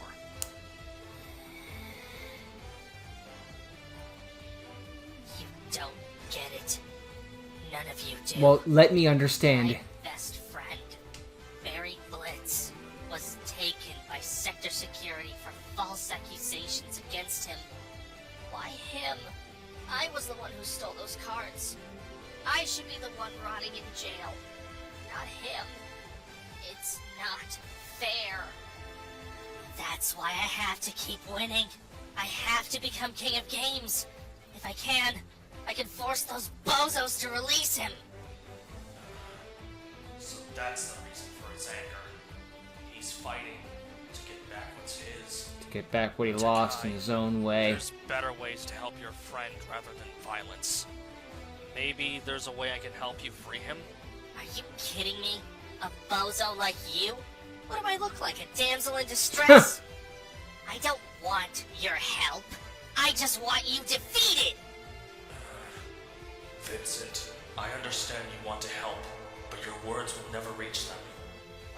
You don't get it. None of you do. Well, let me understand. My best friend, Barry Blitz, was taken by Sector Security for false accusations against him. Why him? I was the one who stole those cards. I should be the one rotting in jail, not him. It's not fair. That's why I have to keep winning. I have to become king of games. If I can force those bozos to release him. So that's the reason for his anger. He's fighting to get back what's his. To get back what he lost in his own way. There's better ways to help your friend rather than violence. Maybe there's a way I can help you free him? Are you kidding me? A bozo like you? What do I look like, a damsel in distress? I don't want your help. I just want you defeated! Vincent, I understand you want to help, but your words will never reach them.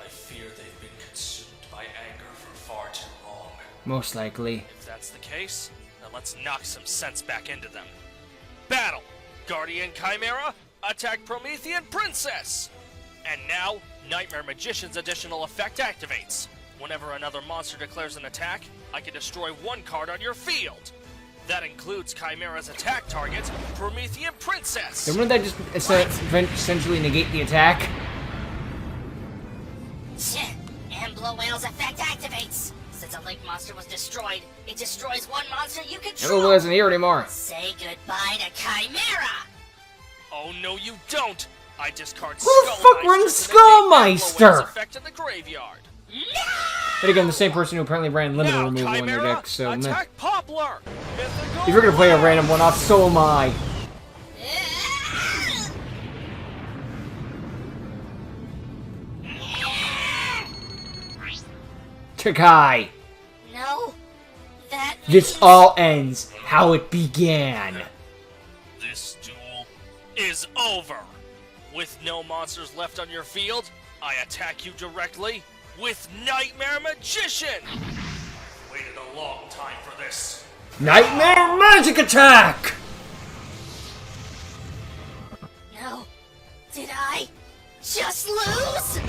I fear they've been consumed by anger for far too long. Most likely. If that's the case, then let's knock some sense back into them. Battle! Guardian Chimera, attack Promethean Princess! And now, Nightmare Magician's additional effect activates. Whenever another monster declares an attack, I can destroy one card on your field. That includes Chimera's attack target, Promethean Princess. Then wouldn't that just essentially negate the attack? Amblo Whale's effect activates. Since a link monster was destroyed, it destroys one monster you Never control. wasn't here anymore. Say goodbye to Chimera! Oh no, you don't! I discard Who the fuck runs Skullmeister? Effect in the graveyard. But again, the same person who apparently ran limited Now, removal in their Chimera, deck, so meh. attack Poplar. Mythical If you're gonna play a random one-off, so am I. Tekai, No, that this means- all ends how it began. This duel is over. With no monsters left on your field, I attack you directly with Nightmare Magician. I've waited a long time for this. Nightmare Magic Attack! No, did I just lose?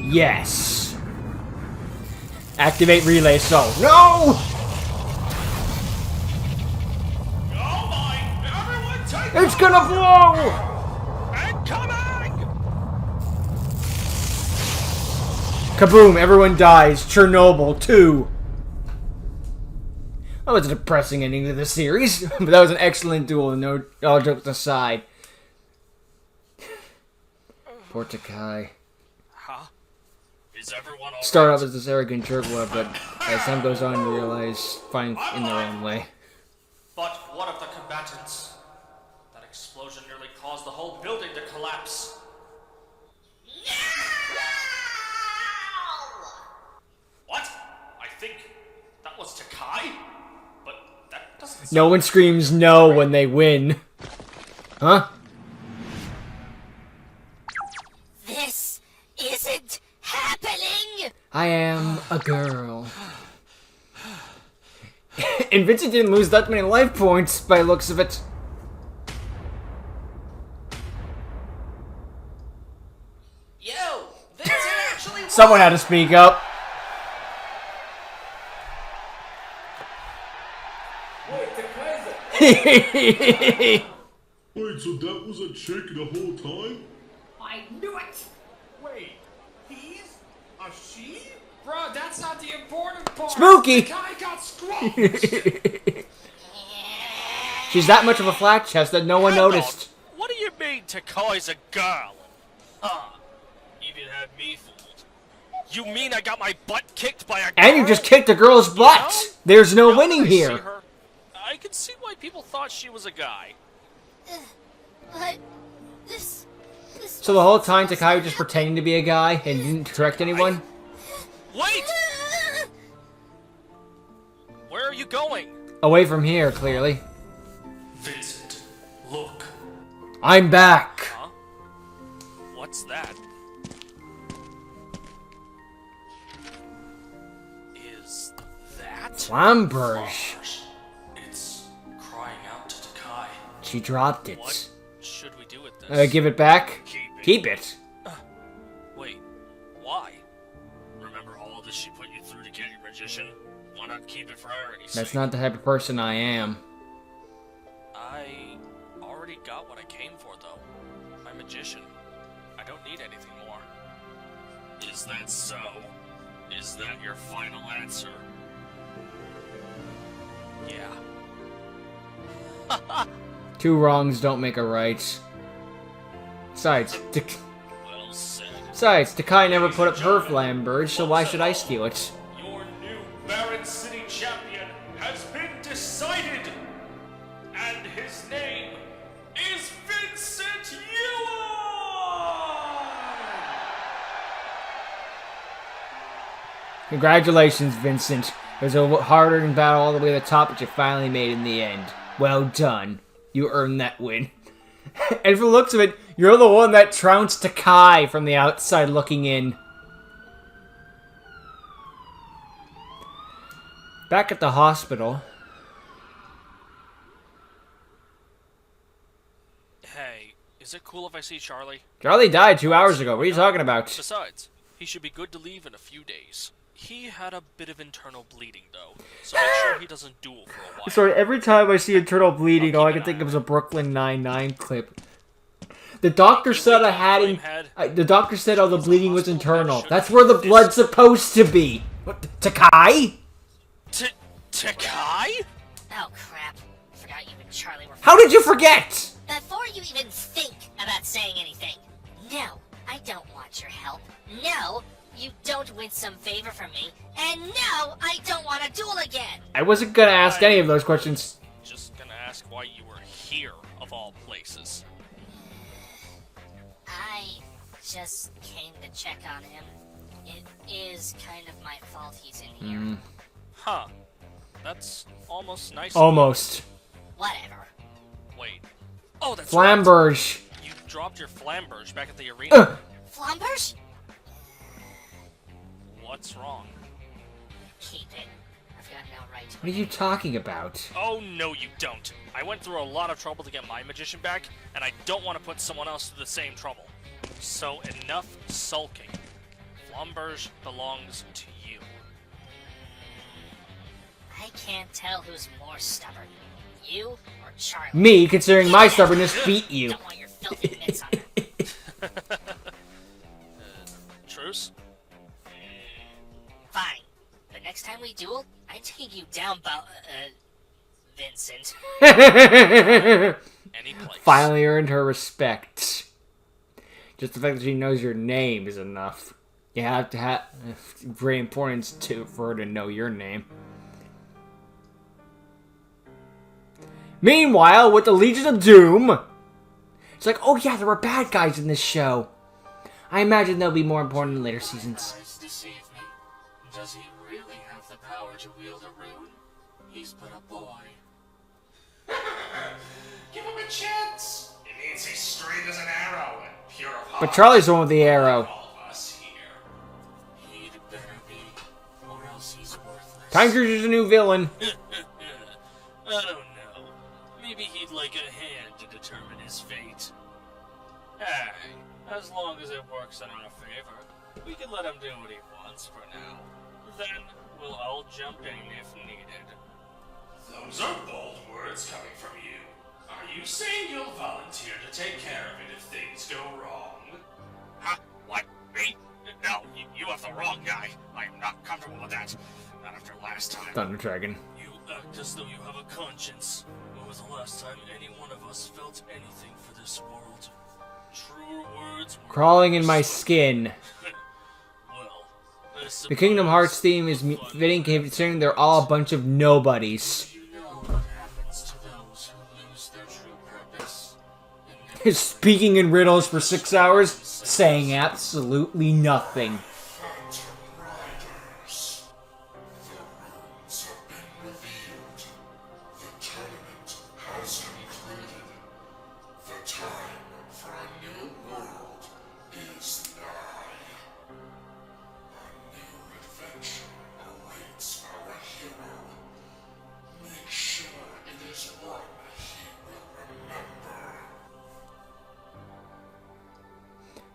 Yes. Activate relay soul. No! Oh my! Everyone take It's gonna blow! incoming! Kaboom, everyone dies. Chernobyl 2. That was a depressing ending to the series, but that was an excellent duel, no, all jokes aside. Poor Tekai. Huh? Is everyone all Start right? off as this arrogant jerkwad, but as time goes on, you realize find in their own way. But what of the combatants? That explosion nearly caused the whole building to collapse. What? I think that was Tekai? But that doesn't No one screams no when they win. Huh? This isn't happening! I am a girl. And Vincent didn't lose that many life points by the looks of it. Yo! Vincent actually won! Someone had to speak up. Wait, so that was a chick the whole time? I knew it! Wait, he's a she? Bro, that's not the important part! Spooky! The guy got scrubbed! She's that much of a flat chest that no one Hold on. noticed. What do you mean Tekai's a girl? Even had me fooled. You mean I got my butt kicked by a girl? And you just kicked a girl's butt. There's no winning I see here. her, I can see why people thought she was a guy. But this So the whole time Tekai was just pretending to be a guy and didn't correct anyone? Wait! Where are you going? Away from here, clearly. Vincent, look. I'm back. Huh? What's that? Is that? Flamberge. It's crying out to Tekai. She dropped it. What should we do with this? Give it back? Keep it. Keep it. Wait, why? Remember all this she put you through to get your magician? Why not keep it for irony's That's sake? not the type of person I am. I already got what I came for, though. I'm a magician. I don't need anything more. Is that so? Is that your final answer? Yeah. Two wrongs don't make a right. Besides, Well said. Tekai never put up her flamberge, so why should I steal it? Your new Baron City champion has been decided! And his name is Vincent Yuan! Congratulations, Vincent. It was a harder battle all the way to the top, but you finally made it in the end. Well done. You earned that win. And for the looks of it, you're the one that trounced Tekai from the outside looking in. Back at the hospital. Hey, is it cool if I see Charlie? Charlie died 2 hours ago. What are you talking about? Besides, he should be good to leave in a few days. He had a bit of internal bleeding, though, so make sure he doesn't duel for a while. Sorry, every time I see internal bleeding, all I can think of is a Brooklyn Nine-Nine clip. The doctor said I had... the doctor said all the bleeding was internal. That's where the blood's supposed to be. What, Tekai? Tekai? Oh crap. Forgot you and Charlie were How did you forget? Before you even think about saying anything. No, I don't want your help. No, you don't win some favor from me. And no, I don't want to duel again. I wasn't gonna ask any of those questions. Just gonna ask why you were here, of all places. I just came to check on him. It is kind of my fault he's in here. Huh. That's almost nice. Almost. Whatever. Wait. Oh, that's Flamberge. right. You dropped your flamberge back at the arena. Flombers? What's wrong? Keep it. I've got no right to What are you talking about? Oh, no, you don't. I went through a lot of trouble to get my magician back, and I don't want to put someone else through the same trouble. So enough sulking. Flamberge belongs to you. I can't tell who's more stubborn, you or Charlie. Me, considering my stubbornness, beat you. Don't want your filthy mitts on her. Truce? Fine. But next time we duel, I take you down, Vincent. Any place. Finally earned her respect. Just the fact that she knows your name is enough. You have to have great importance for her to know your name. Meanwhile, with the Legion of Doom, it's like, oh yeah, there were bad guys in this show. I imagine they'll be more important in later seasons. Deceive me. Does he really have the power to wield a rune? He's but a boy. Give him a chance. It means he's straight as an arrow and pure of heart. But Charlie's the one with the arrow. All of us here. He'd better be, or else he's worthless. Time Cruiser's a new villain. I don't know. Maybe he'd like a hand to determine his fate. Hey, as long as it works in our favor, we can let him do what he wants for now. Then we'll all jump in if needed. Those are bold words coming from you. Are you saying you'll volunteer to take care of it if things go wrong? Huh? What? Me? No, you have the wrong guy. I'm not comfortable with that. Not after last time. Thunder Dragon. You act as though you have a conscience. When was the last time any one of us felt anything for this world? Truer words were Crawling in my skin. Well, The Kingdom Hearts theme is fitting considering they're all a bunch of nobodies. you know what happens to those who lose their true purpose. Speaking in riddles for 6 hours, saying absolutely nothing. Phantom Riders. The runes have been revealed. The tournament has concluded. The time for a new world is nigh. A new adventure awaits our hero. Make sure it is one he will remember.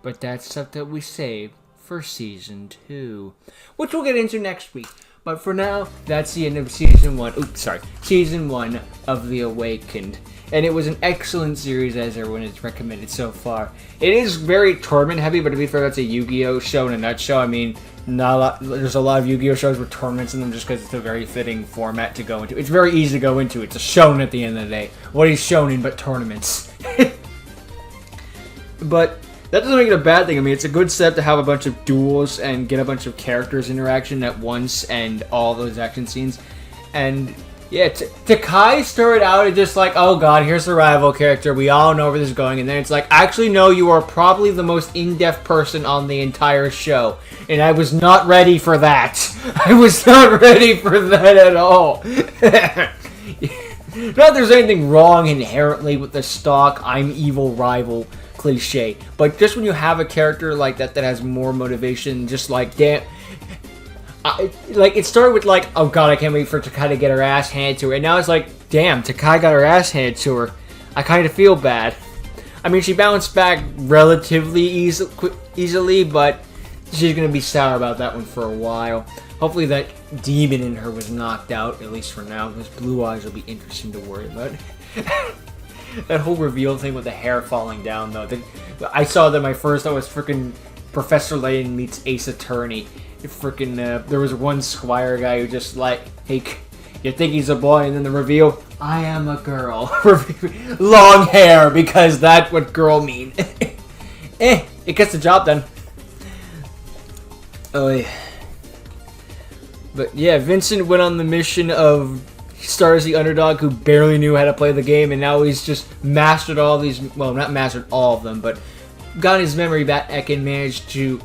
But that's stuff that we save for Season 2. Which we'll get into next week. But for now, that's the end of Season 1. Oops, sorry. Season 1 of The Awakened. And it was an excellent series, as everyone has recommended so far. It is very tournament heavy, but to be fair, that's a Yu-Gi-Oh! Show in a nutshell. I mean, not a lot, there's a lot of Yu-Gi-Oh! Shows with tournaments in them just because it's a very fitting format to go into. It's very easy to go into. It's a shonen at the end of the day. What is shonen but tournaments? But that doesn't make it a bad thing. I mean, it's a good step to have a bunch of duels and get a bunch of characters interaction at once and all those action scenes. And yeah, Tekai started out as just like, oh god, here's the rival character. We all know where this is going. And then it's like, actually, no, you are probably the most in-depth person on the entire show. And I was not ready for that. I was not ready for that at all. Not that there's anything wrong inherently with the stock I'm evil rival cliche, but just when you have a character like that that has more motivation, just like damn, like it started with like, oh god, I can't wait for Tekai to get her ass handed to her, and now it's like, damn, Tekai got her ass handed to her. I kind of feel bad. I mean, she bounced back relatively easily, but she's gonna be sour about that one for a while. Hopefully that demon in her was knocked out, at least for now. Those blue eyes will be interesting to worry about. That whole reveal thing with the hair falling down, though. I saw that my first thought was freaking Professor Layton meets Ace Attorney. There was one Squire guy who just like, hey, you think he's a boy, and then the reveal, I am a girl. Long hair, because that's what girl mean. It gets the job done. Oh, yeah. But yeah, Vincent went on the mission of start as the underdog who barely knew how to play the game, and now he's just mastered all these, well, not mastered all of them, but got his memory back and managed to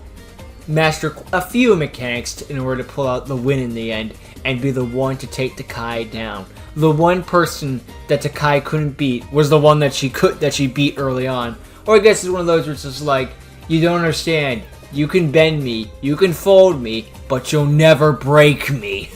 master a few mechanics in order to pull out the win in the end and be the one to take Tekai down. The one person that Tekai couldn't beat was the one that she beat early on. Or I guess it's one of those where it's just like, you don't understand. You can bend me, you can fold me, but you'll never break me.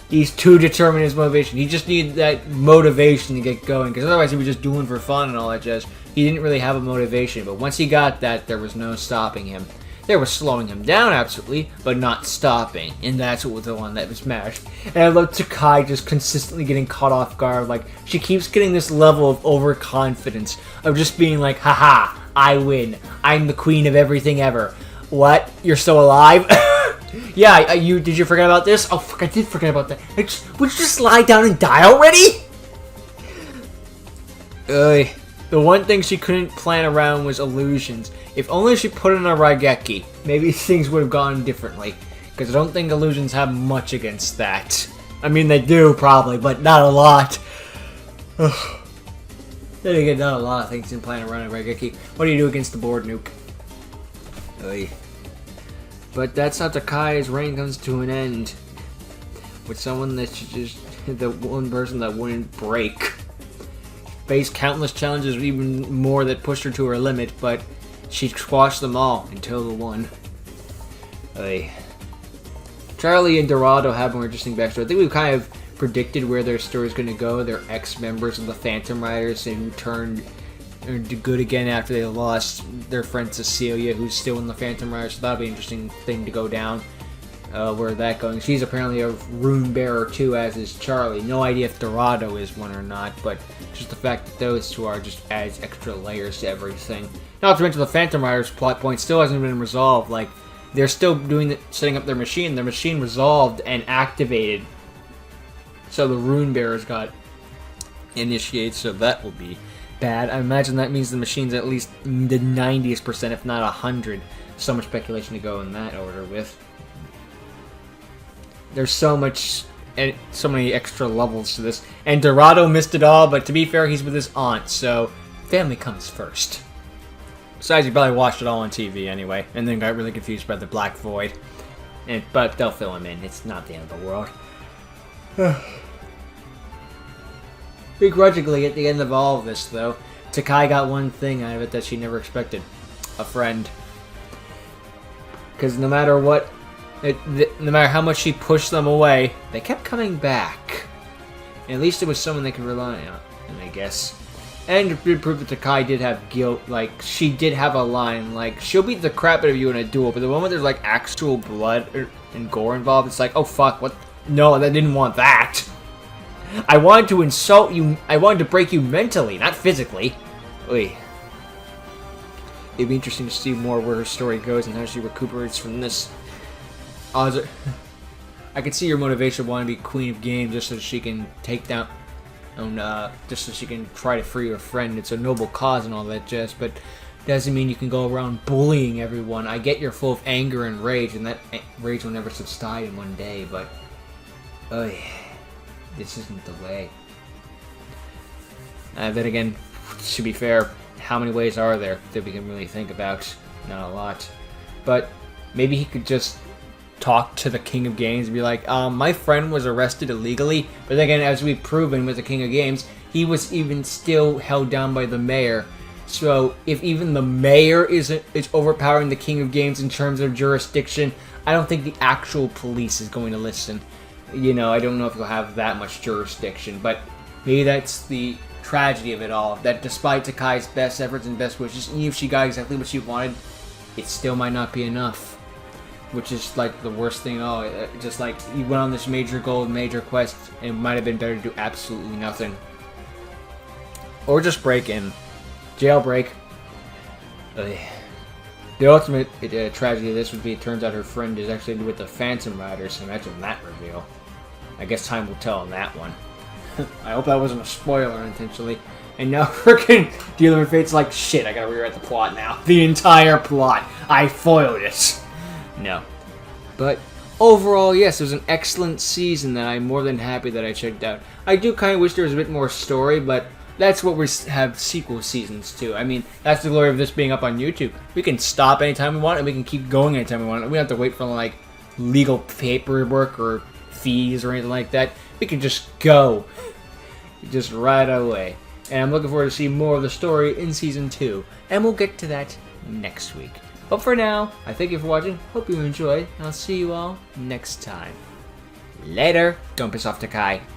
He's too determined in his motivation. He just needed that motivation to get going, because otherwise he was just doing for fun and all that jazz. He didn't really have a motivation, but once he got that, there was no stopping him. They were slowing him down, absolutely, but not stopping. And that's what was the one that was smashed. And I love Tekai just consistently getting caught off guard. Like, she keeps getting this level of overconfidence. Of just being like, haha, I win. I'm the queen of everything ever. What? You're still alive? Yeah, did you forget about this? Oh, fuck, I did forget about that. Would you just lie down and die already? The one thing she couldn't plan around was illusions. If only she put in a Raigeki, maybe things would have gone differently. Because I don't think illusions have much against that. I mean, they do, probably, but not a lot. Then again, not a lot of things in plan around a Raigeki. What do you do against the board nuke? But that's how Tekai's reign comes to an end. With someone that just the one person that wouldn't break. Faced countless challenges, even more that pushed her to her limit, but she squashed them all until the one. Charlie and Dorado have more interesting backstory. I think we've kind of predicted where their story's going to go. They're ex-members of the Phantom Riders who turned good again after they lost their friend Cecilia, who's still in the Phantom Riders, so that'll be an interesting thing to go down. Where that going. She's apparently a rune bearer too, as is Charlie. No idea if Dorado is one or not, but just the fact that those two are just adds extra layers to everything. Not to mention the Phantom Riders plot point still hasn't been resolved. Like, they're still setting up their machine. Their machine resolved and activated. So the rune bearers got initiated, so that will be bad. I imagine that means the machine's at least the 90th%, if not 100. So much speculation to go in that order with. There's so many extra levels to this. And Dorado missed it all, but to be fair, he's with his aunt, so family comes first. Besides, he probably watched it all on TV anyway, and then got really confused by the Black Void. But they'll fill him in. It's not the end of the world. Begrudgingly, at the end of all of this, though, Tekai got one thing out of it that she never expected. A friend. Because no matter what, no matter how much she pushed them away, they kept coming back. And at least it was someone they could rely on, I guess. And it did prove that Tekai did have guilt. Like, she did have a line, like, she'll beat the crap out of you in a duel, but the moment there's, like, actual blood and gore involved, it's like, oh, fuck, what? No, I didn't want that. I wanted to insult you, I wanted to break you mentally, not physically. Oy. It'd be interesting to see more where her story goes and how she recuperates from this. I could see your motivation wanting to be queen of games just so she can take down, just so she can try to free her friend. It's a noble cause and all that jazz, but doesn't mean you can go around bullying everyone. I get you're full of anger and rage, and that rage will never subside in one day, but this isn't the way. Then again, to be fair, how many ways are there that we can really think about? Not a lot. But maybe he could just talk to the King of Games and be like, my friend was arrested illegally, but then again, as we've proven with the King of Games, he was even still held down by the mayor. So if even the mayor is overpowering the King of Games in terms of jurisdiction, I don't think the actual police is going to listen. You know, I don't know if you'll have that much jurisdiction, but maybe that's the tragedy of it all, that despite Tekai's best efforts and best wishes, even if she got exactly what she wanted, it still might not be enough. Which is like the worst thing at all. Just like you went on this major goal, major quest, and it might have been better to do absolutely nothing. Or just break in. Jailbreak. The ultimate tragedy of this would be it turns out her friend is actually with the Phantom Riders. Imagine that reveal. I guess time will tell on that one. I hope that wasn't a spoiler intentionally. And now freaking Dealer of Fate's like, shit, I gotta rewrite the plot now. The entire plot. I foiled it. No. But overall, yes, it was an excellent season that I'm more than happy that I checked out. I do kind of wish there was a bit more story, but that's what we have sequel seasons to. I mean, that's the glory of this being up on YouTube. We can stop anytime we want, and we can keep going anytime we want. We don't have to wait for, like, legal paperwork or fees or anything like that. We can just go. Just right away. And I'm looking forward to seeing more of the story in Season 2. And we'll get to that next week. But for now, I thank you for watching. Hope you enjoyed. And I'll see you all next time. Later. Don't piss off Tekai.